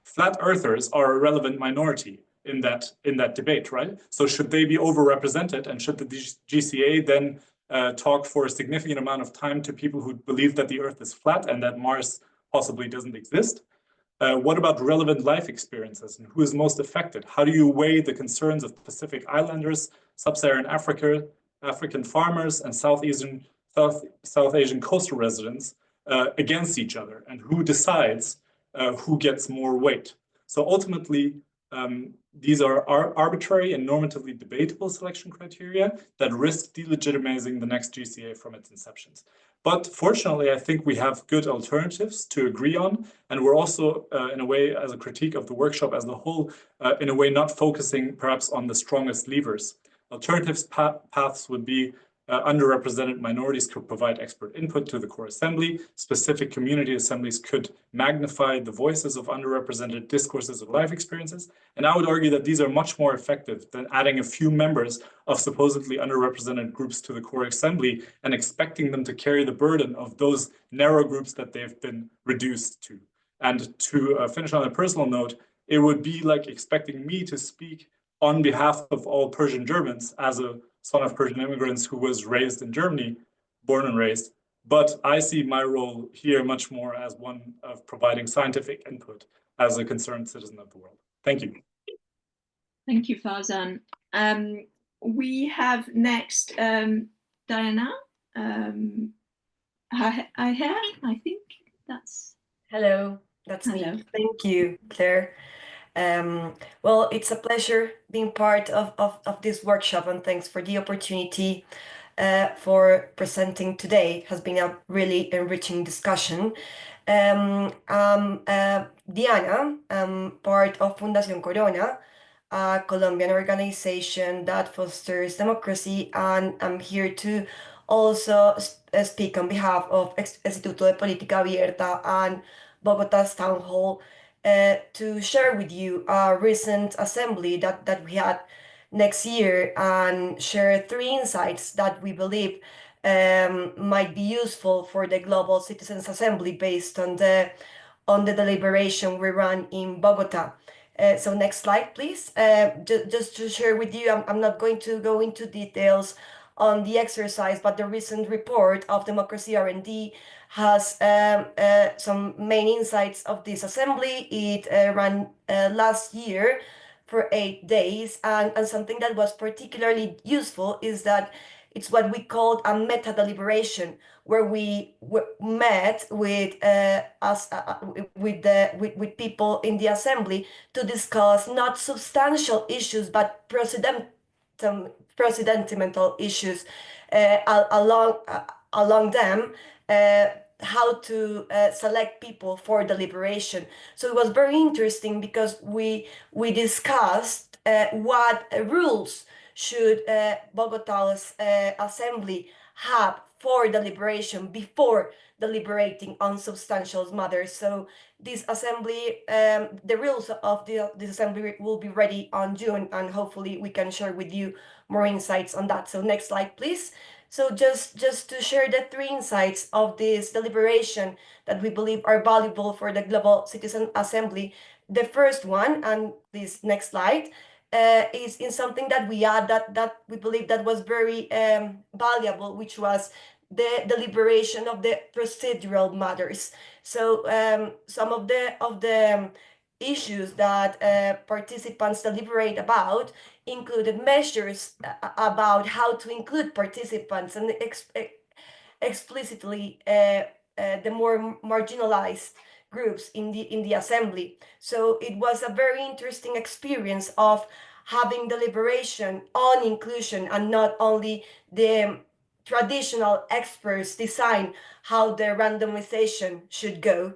Flat earthers are a relevant minority in that debate, right? So should they be overrepresented, and should the GCA then talk for a significant amount of time to people who believe that the Earth is flat and that Mars possibly doesn't exist? What about relevant life experiences and who is most affected? How do you weigh the concerns of Pacific Islanders, Sub-Saharan African farmers, and South Asian coastal residents against each other? And who decides who gets more weight? So ultimately, these are arbitrary and normatively debatable selection criteria that risk delegitimizing the next GCA from its inceptions. But fortunately, I think we have good alternatives to agree on. And we're also, in a way, as a critique of the workshop as a whole, in a way, not focusing perhaps on the strongest levers. Alternatives paths would be underrepresented minorities could provide expert input to the core assembly. Specific community assemblies could magnify the voices of underrepresented discourses of life experiences. And I would argue that these are much more effective than adding a few members of supposedly underrepresented groups to the core assembly and expecting them to carry the burden of those narrow groups that they've been reduced to. And to finish on a personal note, it would be like expecting me to speak on behalf of all Persian Germans as a son of Persian immigrants who was raised in Germany, born and raised. But I see my role here much more as one of providing scientific input as a concerned citizen of the world. Thank you. Thank you, Farzan. We have next Diana. I think that's... Hello. That's me. Thank you, Claire. Well, it's a pleasure being part of this workshop, and thanks for the opportunity for presenting today. It has been a really enriching discussion. Diana, part of Fundación Corona, a Colombian organization that fosters democracy, and I'm here to also speak on behalf of Instituto de Política Abierta and Bogota's Town Hall to share with you a recent assembly that we had next year and share 3 insights that we believe might be useful for the Global Citizens Assembly based on the deliberation we ran in Bogota. So next slide, please. Just to share with you, I'm not going to go into details on the exercise, but the recent report of Democracy R&D has some main insights of this assembly. It ran last year for 8 days, and something that was particularly useful is that it's what we called a meta deliberation, where we met with with people in the assembly to discuss not substantial issues but precedental issues along them. How to select people for deliberation. So it was very interesting because we discussed what rules should Bogota's assembly have for deliberation before deliberating on substantial matters. So this assembly, the rules of this assembly will be ready on June, and hopefully we can share with you more insights on that. So next slide, please. So just to share the 3 insights of this deliberation that we believe are valuable for the Global Citizen Assembly. The first one, and this next slide, is in something that we add that we believe that was very valuable, which was the deliberation of the procedural matters. So some of the issues that participants deliberate about included measures about how to include participants and explicitly the more marginalized groups in the assembly. So it was a very interesting experience of having deliberation on inclusion and not only the traditional experts design how the randomization should go.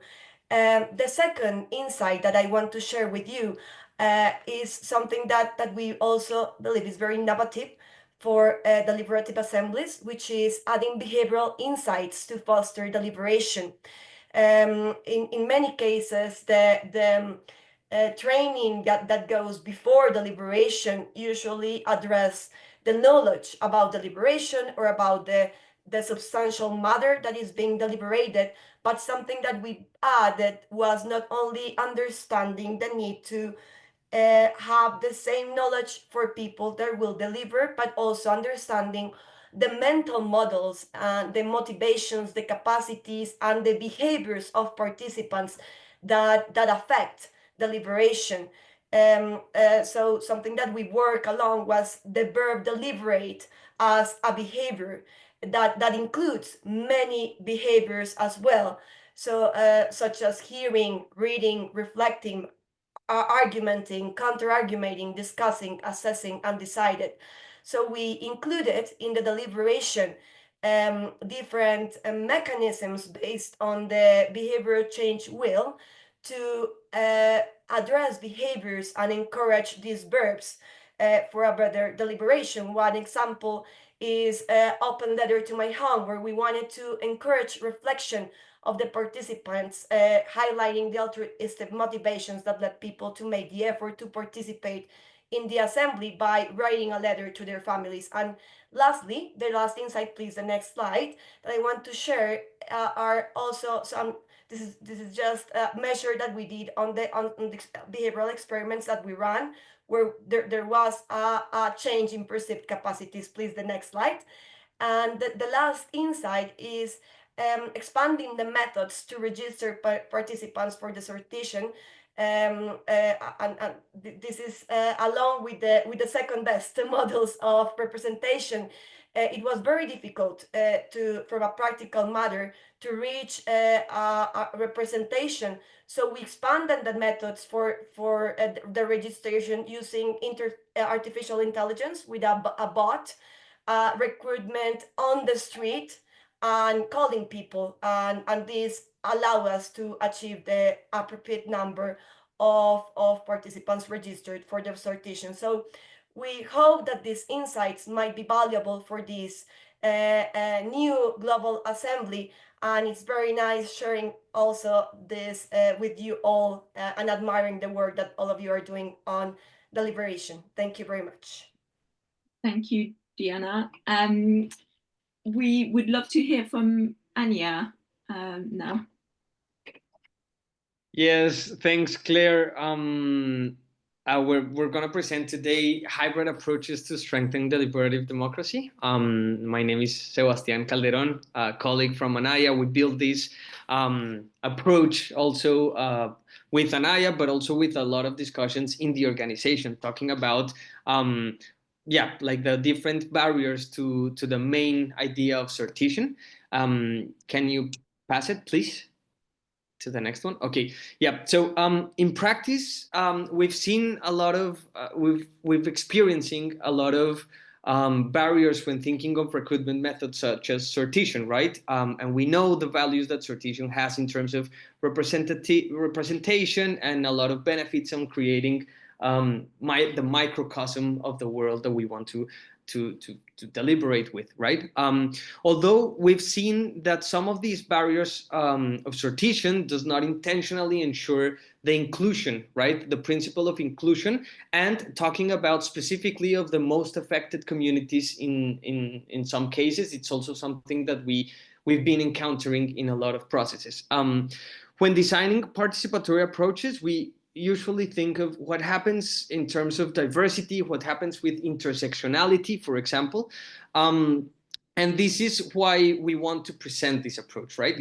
The second insight that I want to share with you is something that we also believe is very innovative for deliberative assemblies, which is adding behavioral insights to foster deliberation. In many cases, the training that goes before deliberation usually address the knowledge about deliberation or about the substantial matter that is being deliberated, but something that we added was not only understanding the need to have the same knowledge for people that will deliver, but also understanding the mental models and the motivations, the capacities, and the behaviors of participants that affect deliberation. So something that we work along was the verb deliberate as a behavior that includes many behaviors as well. So such as hearing, reading, reflecting, argumenting, counter-argumenting, discussing, assessing, and decided. So we included in the deliberation different mechanisms based on the behavioral change wheel to address behaviors and encourage these verbs for a better deliberation. One example is Open Letter to My Home, where we wanted to encourage reflection of the participants, highlighting the altruistic motivations that led people to make the effort to participate in the assembly by writing a letter to their families. And lastly, the last insight, please, the next slide, that I want to share are also some, this is just a measure that we did on the behavioral experiments that we ran, where there was a change in perceived capacities. Please, the next slide. And the last insight is expanding the methods to register participants for the sortition. And this is along with the second best models of representation, it was very difficult from a practical matter to reach a representation. So we expanded the methods for the registration using artificial intelligence with a bot, recruitment on the street, and calling people, and this allow us to achieve the appropriate number of participants registered for the sortition. So we hope that these insights might be valuable for this new global assembly, and it's very nice sharing also this with you all and admiring the work that all of you are doing on deliberation. Thank you very much. Thank you, Diana. We would love to hear from Anya now. Yes, thanks, Claire. We're going to present today hybrid approaches to strengthen deliberative democracy. My name is Sebastián Calderón, a colleague from Anaya. We built this approach also with Anaya, but also with a lot of discussions in the organization, talking about like the different barriers to the main idea of sortition. Can you pass it, please? To the next one. Okay. Yeah. So in practice, we've seen a lot of we've experiencing a lot of barriers when thinking of recruitment methods such as sortition, right? And we know the values that sortition has in terms of representation and a lot of benefits on creating the microcosm of the world that we want to deliberate with, right? Although we've seen that some of these barriers of sortition does not intentionally ensure the inclusion, right? The principle of inclusion, and talking about specifically of the most affected communities in some cases, it's also something that we've been encountering in a lot of processes. When designing participatory approaches, we usually think of what happens in terms of diversity, what happens with intersectionality, for example. And this is why we want to present this approach, right?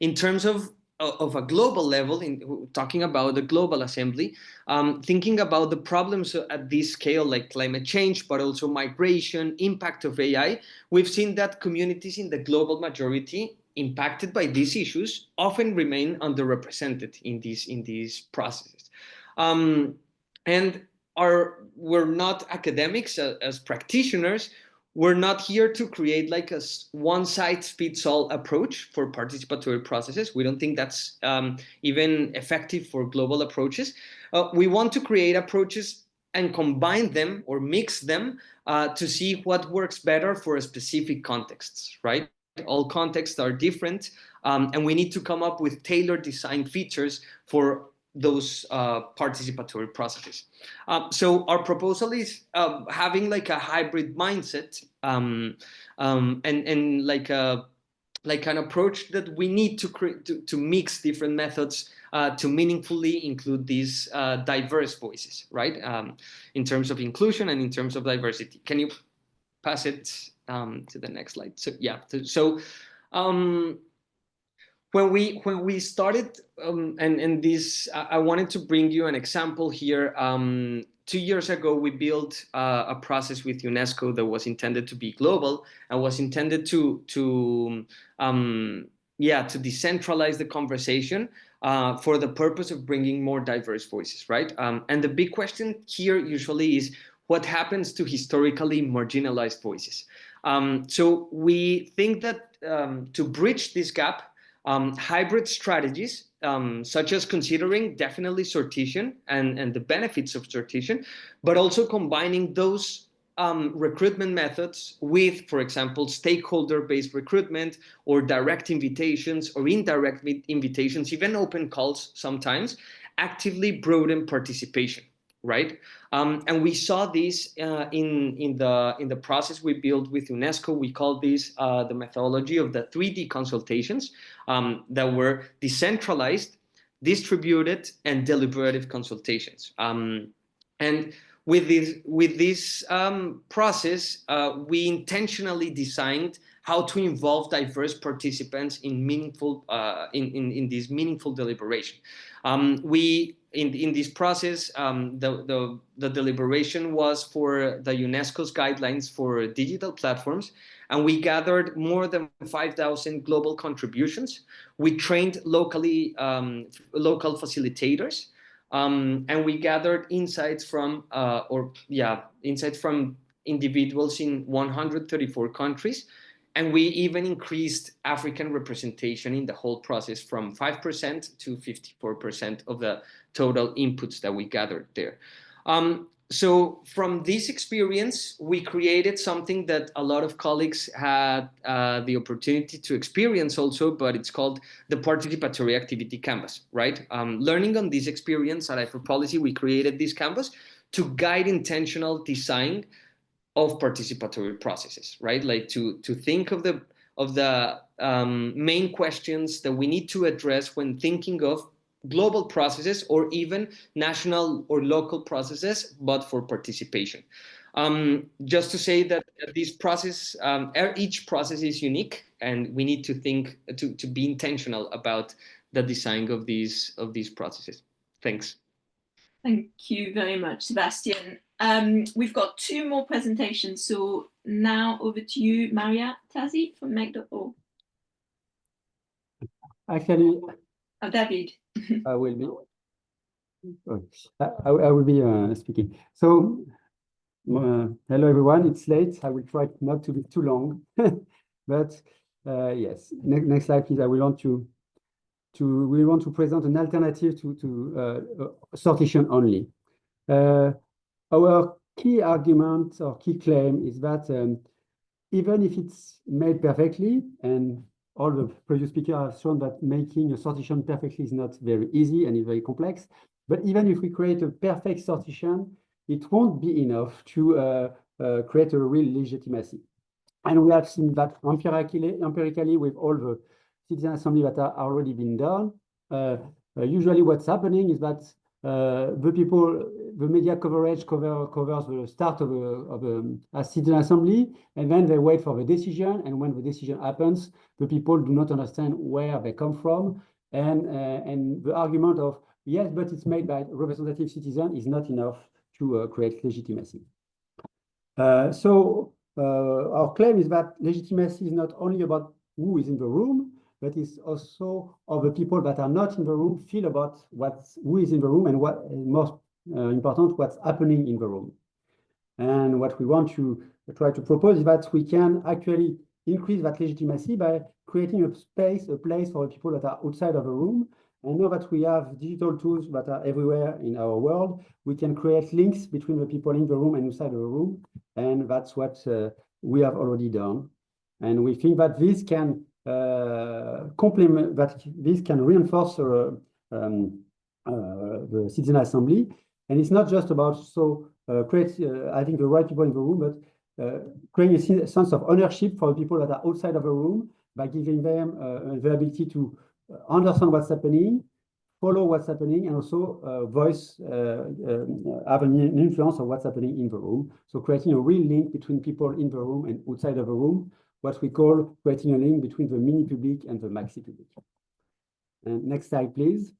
In terms of a global level, talking about the global assembly, thinking about the problems at this scale, like climate change, but also migration, impact of AI, we've seen that communities in the global majority impacted by these issues often remain underrepresented in these processes. And we're not academics as practitioners. We're not here to create like a one-size-fits-all approach for participatory processes. We don't think that's even effective for global approaches. We want to create approaches and combine them or mix them to see what works better for a specific contexts, right? All contexts are different, and we need to come up with tailored design features for those participatory processes. So our proposal is having like a hybrid mindset and like an approach that we need to mix different methods to meaningfully include these diverse voices, right? In terms of inclusion and in terms of diversity. Can you pass it to the next slide? So yeah, so when we started and this, I wanted to bring you an example here. 2 years ago, we built a process with UNESCO that was intended to be global and was intended to decentralize the conversation for the purpose of bringing more diverse voices, right? And the big question here usually is what happens to historically marginalized voices. So we think that to bridge this gap, hybrid strategies, such as considering definitely sortition and the benefits of sortition, but also combining those recruitment methods with, for example, stakeholder-based recruitment or direct invitations or indirect invitations, even open calls sometimes, actively broaden participation, right? And we saw this in the process we built with UNESCO. We call this the methodology of the 3D consultations that were decentralized, distributed, and deliberative consultations. And with this process, we intentionally designed how to involve diverse participants in meaningful in this meaningful deliberation. We in this process, the deliberation was for the UNESCO's guidelines for digital platforms, and we gathered more than 5,000 global contributions. We trained local facilitators, and we gathered insights from individuals in 134 countries. And we even increased African representation in the whole process from 5% to 54% of the total inputs that we gathered there. So from this experience, we created something that a lot of colleagues had the opportunity to experience also, but it's called the Participatory Activity Canvas, right? Learning on this experience at I4Policy, we created this canvas to guide intentional design of participatory processes, right? Like to think of the main questions that we need to address when thinking of global processes or even national or local processes, but for participation. Just to say that this process, each process is unique, and we need to think to be intentional about the design of these processes. Thanks. Thank you very much, Sebastian. We've got 2 more presentations, so now over to you, Maria Tazi from Make.org. Actually, David. I will be speaking. So, hello everyone. It's late. I will try not to be too long, but yes. Next slide, please. We want to present an alternative to sortition only. Our key argument or key claim is that even if it's made perfectly, and all the previous speakers have shown that making a sortition perfectly is not very easy and is very complex, but even if we create a perfect sortition, it won't be enough to create a real legitimacy. And we have seen that empirically with all the citizen assembly that are already been done. Usually what's happening is that the media coverage covers the start of a citizen assembly, and then they wait for the decision. And when the decision happens, the people do not understand where they come from. And the argument of, yes, but it's made by representative citizen is not enough to create legitimacy. So our claim is that legitimacy is not only about who is in the room, but it's also of the people that are not in the room feel about who is in the room and what most important, what's happening in the room. And what we want to try to propose is that we can actually increase that legitimacy by creating a place for the people that are outside of the room. And now that we have digital tools that are everywhere in our world, we can create links between the people in the room and outside of the room. And that's what we have already done. And we think that this can complement, that this can reinforce the citizen assembly. And it's not just about having the right people in the room, but creating a sense of ownership for the people that are outside of the room by giving them the ability to understand what's happening, follow what's happening, and also have an influence on what's happening in the room. So creating a real link between people in the room and outside of the room, what we call creating a link between the mini public and the maxi public. And next slide, please.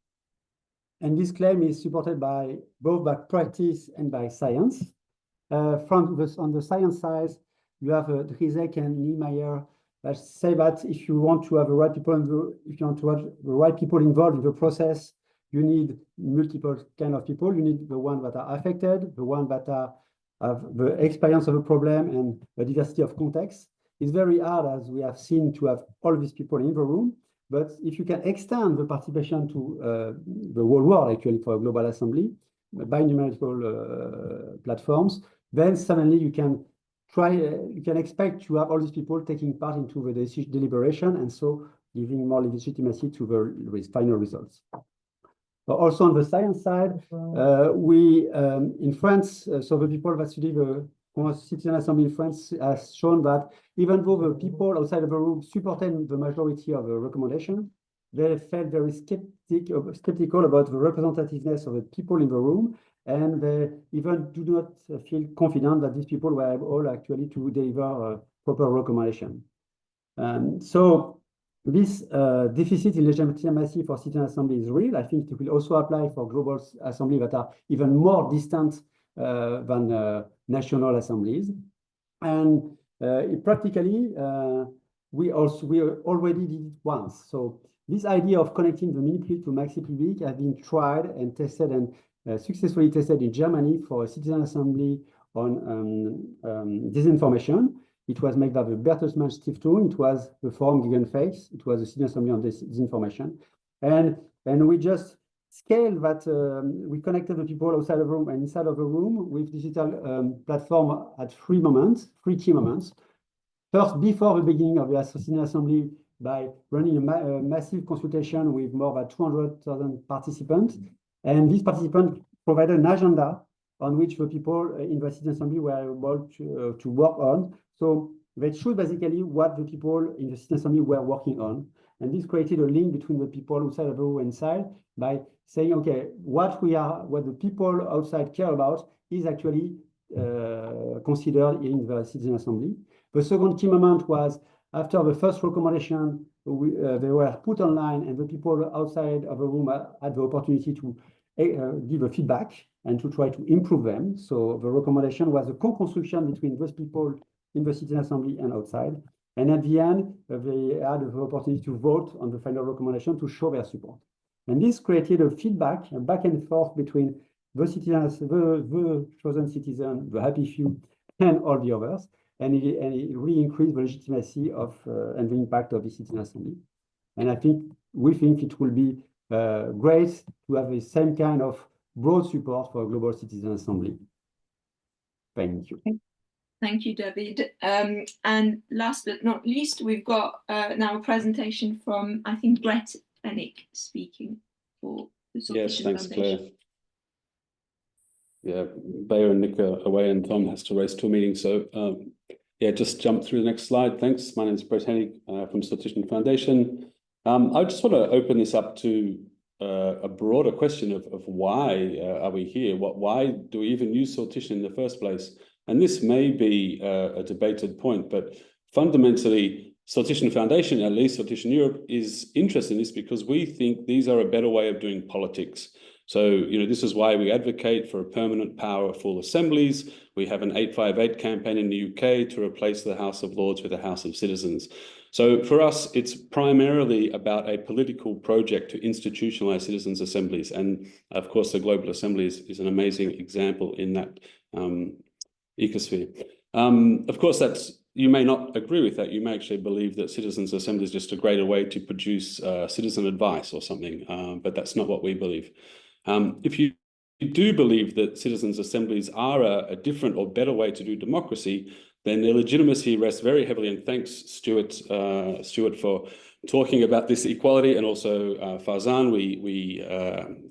And this claim is supported by both by practice and by science. On the science side, you have Drizek and Niemeyer that say that if you want to have the right people involved in the process, you need multiple kind of people. You need the ones that are affected, the ones that have the experience of a problem and the diversity of context. It's very hard, as we have seen, to have all these people in the room. But if you can extend the participation to the whole world, actually, for a global assembly by numerical platforms, then suddenly you can expect to have all these people taking part into the deliberation, and so giving more legitimacy to the final results. Also on the science side, in France, so the people that study the citizen assembly in France has shown that even though the people outside of the room supported the majority of the recommendation, they felt very skeptical about the representativeness of the people in the room, and they even do not feel confident that these people were able actually to deliver a proper recommendation. So this deficit in legitimacy for citizen assembly is real. I think it will also apply for global assembly that are even more distant than national assemblies. And practically, we already did it once. So this idea of connecting the mini-public to maxi-public has been tried and tested and successfully tested in Germany for a citizen assembly on disinformation. It was made by the Bertelsmann Stiftung. It was the Forum Gegenfakes. It was a citizen assembly on disinformation. And we just scaled that, we connected the people outside of the room and inside of the room with digital platform at three key moments. First, before the beginning of the citizen assembly, by running a massive consultation with more than 200,000 participants. And these participants provided an agenda on which the people in the citizen assembly were able to work on. So they showed basically what the people in the citizen assembly were working on. And this created a link between the people outside of the room and inside by saying, okay, what the people outside care about is actually considered in the citizen assembly. The second key moment was after the first recommendation, they were put online and the people outside of the room had the opportunity to give a feedback and to try to improve them. So the recommendation was a co-construction between those people in the citizen assembly and outside. And at the end, they had the opportunity to vote on the final recommendation to show their support. And this created a feedback, a back and forth between the citizens, the chosen citizen, the happy few, and all the others. And it really increased the legitimacy of and the impact of the citizen assembly. And we think it will be great to have the same kind of broad support for a global citizen assembly. Thank you. Thank you, David. And last but not least, we've got now a presentation from, I think, Brett Fennick speaking for the Sortition Thanks, Foundation. Claire. Yeah, Bayer and Nick are away and Tom has to race to a meeting. So just jump through the next slide. Thanks. My name is Brett Hennig from Sortition Foundation. I just want to open this up to a broader question of why are we here? Why do we even use sortition in the first place? And this may be a debated point, but fundamentally, Sortition Foundation, at least Sortition Europe, is interested in this because we think these are a better way of doing politics. So, this is why we advocate for a permanent powerful assemblies. We have an 858 campaign in the UK to replace the House of Lords with the House of Citizens. So for us, it's primarily about a political project to institutionalize citizens' assemblies. And of course, the Global Assembly is an amazing example in that ecosphere. Of course, you may not agree with that. You may actually believe that citizens' assembly is just a greater way to produce citizen advice or something, but that's not what we believe. If you do believe that citizens' assemblies are a different or better way to do democracy, then their legitimacy rests very heavily, and thanks, Stuart, for talking about this equality, and also Farzan, we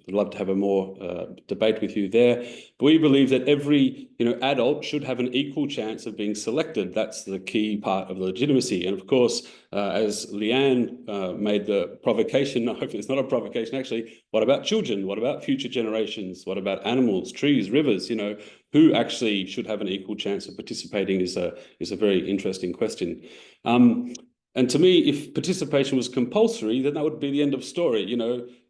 would love to have a more debate with you there. But we believe that every adult should have an equal chance of being selected. That's the key part of the legitimacy. And of course, as Leanne made the provocation, hopefully it's not a provocation actually, what about children? What about future generations? What about animals, trees, rivers? Who actually should have an equal chance of participating is a very interesting question. And to me, if participation was compulsory, then that would be the end of story.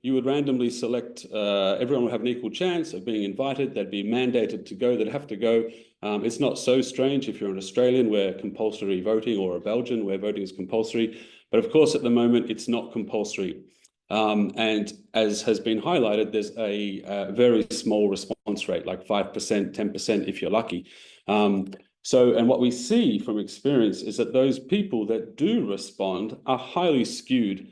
You would randomly select, everyone would have an equal chance of being invited. They'd be mandated to go, they'd have to go. It's not so strange if you're an Australian where compulsory voting, or a Belgian where voting is compulsory. But of course, at the moment, it's not compulsory. And as has been highlighted, there's a very small response rate, like 5%, 10% if you're lucky. And what we see from experience is that those people that do respond are highly skewed,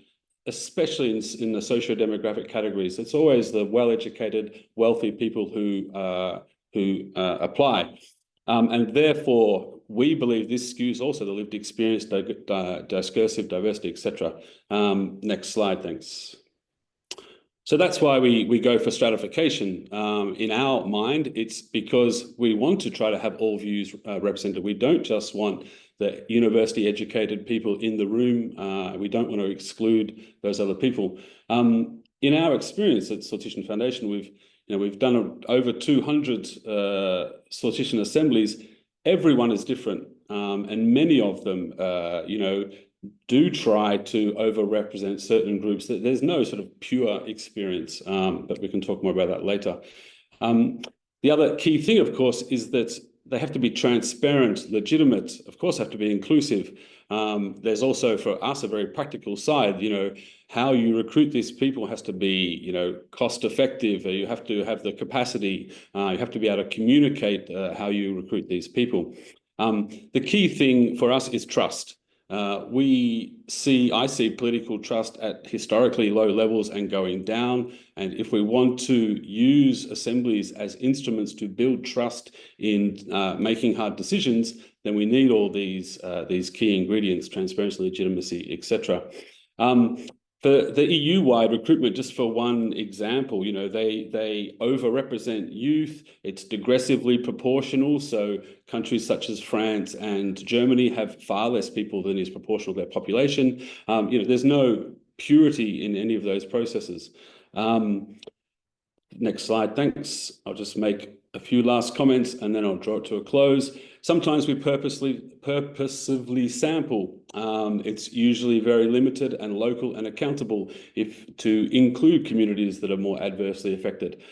especially in the socio-demographic categories. It's always the well-educated, wealthy people who apply. And therefore, we believe this skews also the lived experience, discursive, diversity, etc. Next slide, thanks. So that's why we go for stratification. In our mind, it's because we want to try to have all views represented. We don't just want the university-educated people in the room. We don't want to exclude those other people. In our experience at Sortition Foundation, we've done over 200 Sortition assemblies. Everyone is different, and many of them, do try to overrepresent certain groups. That there's no sort of pure experience, but we can talk more about that later. The other key thing, of course, is that they have to be transparent, legitimate, of course, have to be inclusive. There's also for us a very practical side, you know, how you recruit these people has to be, you know, cost effective. You have to have the capacity, you have to be able to communicate how you recruit these people. The key thing for us is trust. I see political trust at historically low levels and going down. And if we want to use assemblies as instruments to build trust in making hard decisions, then we need all these key ingredients: transparency, legitimacy, etc. For the EU-wide recruitment, just for one example, you know, they overrepresent youth. It's digressively proportional. So countries such as France and Germany have far less people than is proportional to their population. You know, there's no purity in any of those processes. Next slide, thanks. I'll just make a few last comments and then I'll draw it to a close. Sometimes we purposively sample. It's usually very limited and local and accountable to include communities that are more adversely affected.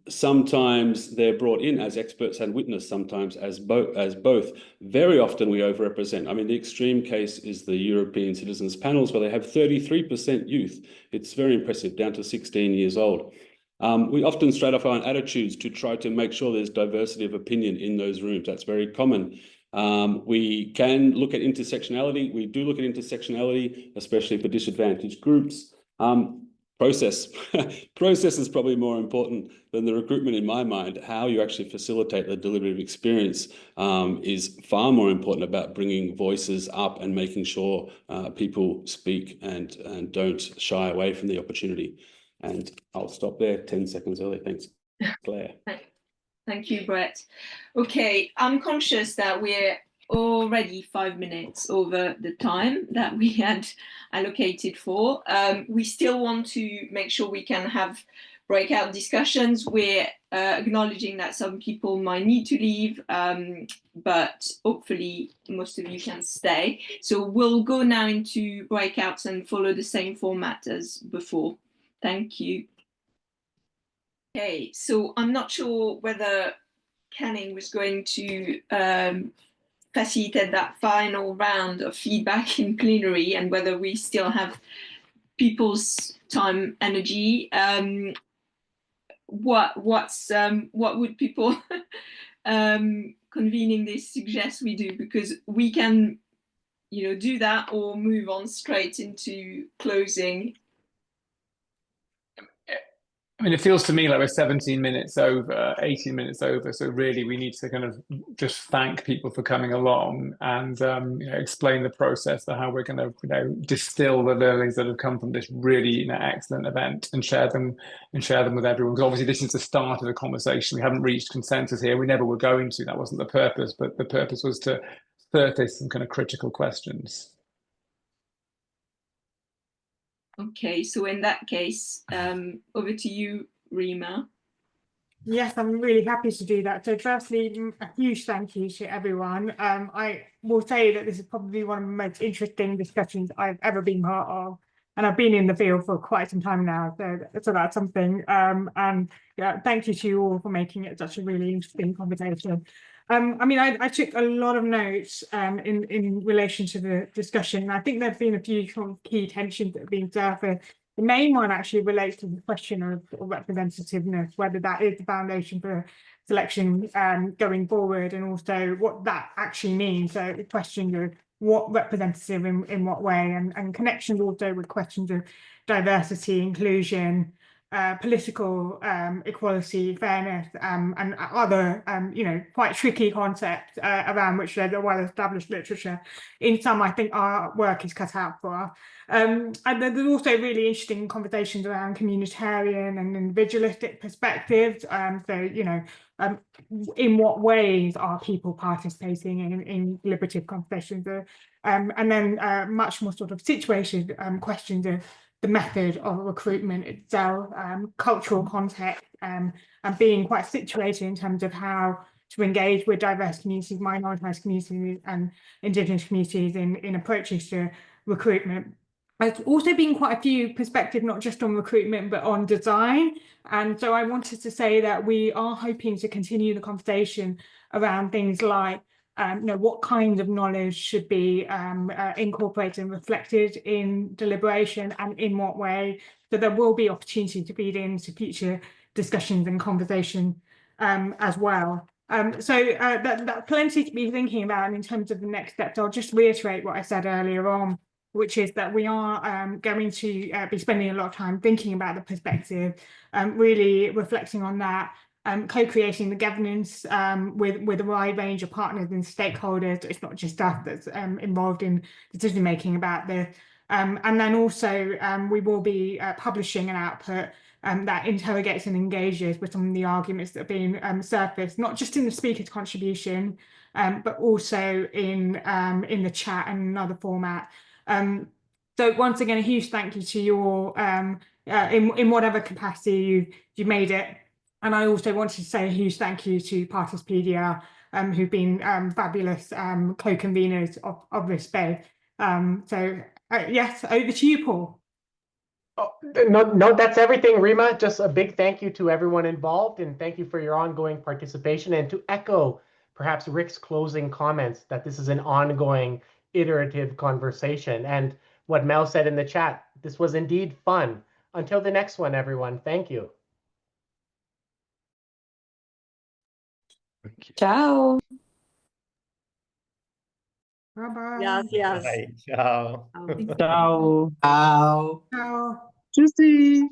Sometimes they're brought in as experts and witness, sometimes as both. Very often we overrepresent. I mean, the extreme case is the European Citizens Panels, where they have 33% youth. It's very impressive, down to 16 years old. We often stratify on attitudes to try to make sure there's diversity of opinion in those rooms. That's very common. We can look at intersectionality. We do look at intersectionality, especially for disadvantaged groups. Process. Process is probably more important than the recruitment in my mind. How you actually facilitate the deliberative experience is far more important about bringing voices up and making sure people speak and don't shy away from the opportunity. And I'll stop there 10 seconds early. Thanks, Claire. Thank you, Brett. Okay, I'm conscious that we're already 5 minutes over the time that we had allocated for. We still want to make sure we can have breakout discussions. We're acknowledging that some people might need to leave, but hopefully most of you can stay. So we'll go now into breakouts and follow the same format as before. Thank you. Okay, so I'm not sure whether Canning was going to facilitate that final round of feedback in plenary and whether we still have people's time, energy. What would people convening this suggest we do? Because we can, you know, do that or move on straight into closing. I mean, it feels to me like we're 17 minutes over, 18 minutes over. So really, we need to kind of just thank people for coming along and you know, explain the process of how we're going to, you know, distill the learnings that have come from this really, you know, excellent event and share them with everyone. Because obviously, this is the start of the conversation. We haven't reached consensus here. We never were going to. That wasn't the purpose. But the purpose was to surface some kind of critical questions. Okay, so in that case, over to you, Rima. Yes, I'm really happy to do that. So firstly, a huge thank you to everyone. I will say that this is probably one of the most interesting discussions I've ever been part of. And I've been in the field for quite some time now, so that's something. And yeah, thank you to you all for making it such a really interesting conversation. I mean, I took a lot of notes in relation to the discussion. I think there've been a few key tensions that have been surfaced. The main one actually relates to the question of representativeness, whether that is the foundation for selection going forward, and also what that actually means. So the question of what representative in what way, and connections also with questions of diversity, inclusion, political equality, fairness, and other, you know, quite tricky concepts around which there's a well-established literature. In some, I think our work is cut out for. And there's also really interesting conversations around communitarian and individualistic perspectives. So, you know, in what ways are people participating in deliberative conversations? And then much more sort of situated questions of the method of recruitment itself, cultural context, and being quite situated in terms of how to engage with diverse communities, minoritized communities and Indigenous communities in approaches to recruitment. There's also been quite a few perspectives, not just on recruitment, but on design. And so I wanted to say that we are hoping to continue the conversation around things like what kind of knowledge should be incorporated and reflected in deliberation and in what way. So there will be opportunity to feed into future discussions and conversation as well. So that's plenty to be thinking about in terms of the next steps. I'll just reiterate what I said earlier on, which is that we are going to be spending a lot of time thinking about the perspective, really reflecting on that, co-creating the governance with a wide range of partners and stakeholders. It's not just us that's involved in decision making about this. And then also we will be publishing an output that interrogates and engages with some of the arguments that are being surfaced, not just in the speaker's contribution, but also in the chat and another format. So once again, a huge thank you to your in whatever capacity you made it. And I also wanted to say a huge thank you to Participedia, who've been fabulous co-conveners of this space. So yes, over to you, Paul. Oh, no, that's everything, Rima. Just a big thank you to everyone involved, and thank you for your ongoing participation. And to echo perhaps Rick's closing comments, that this is an ongoing iterative conversation. And what Mel said in the chat, this was indeed fun. Until the next one, everyone, thank you. Ciao. Bye-bye. Gracias. Bye. Ciao. Ciao. Ciao. Tschüssi.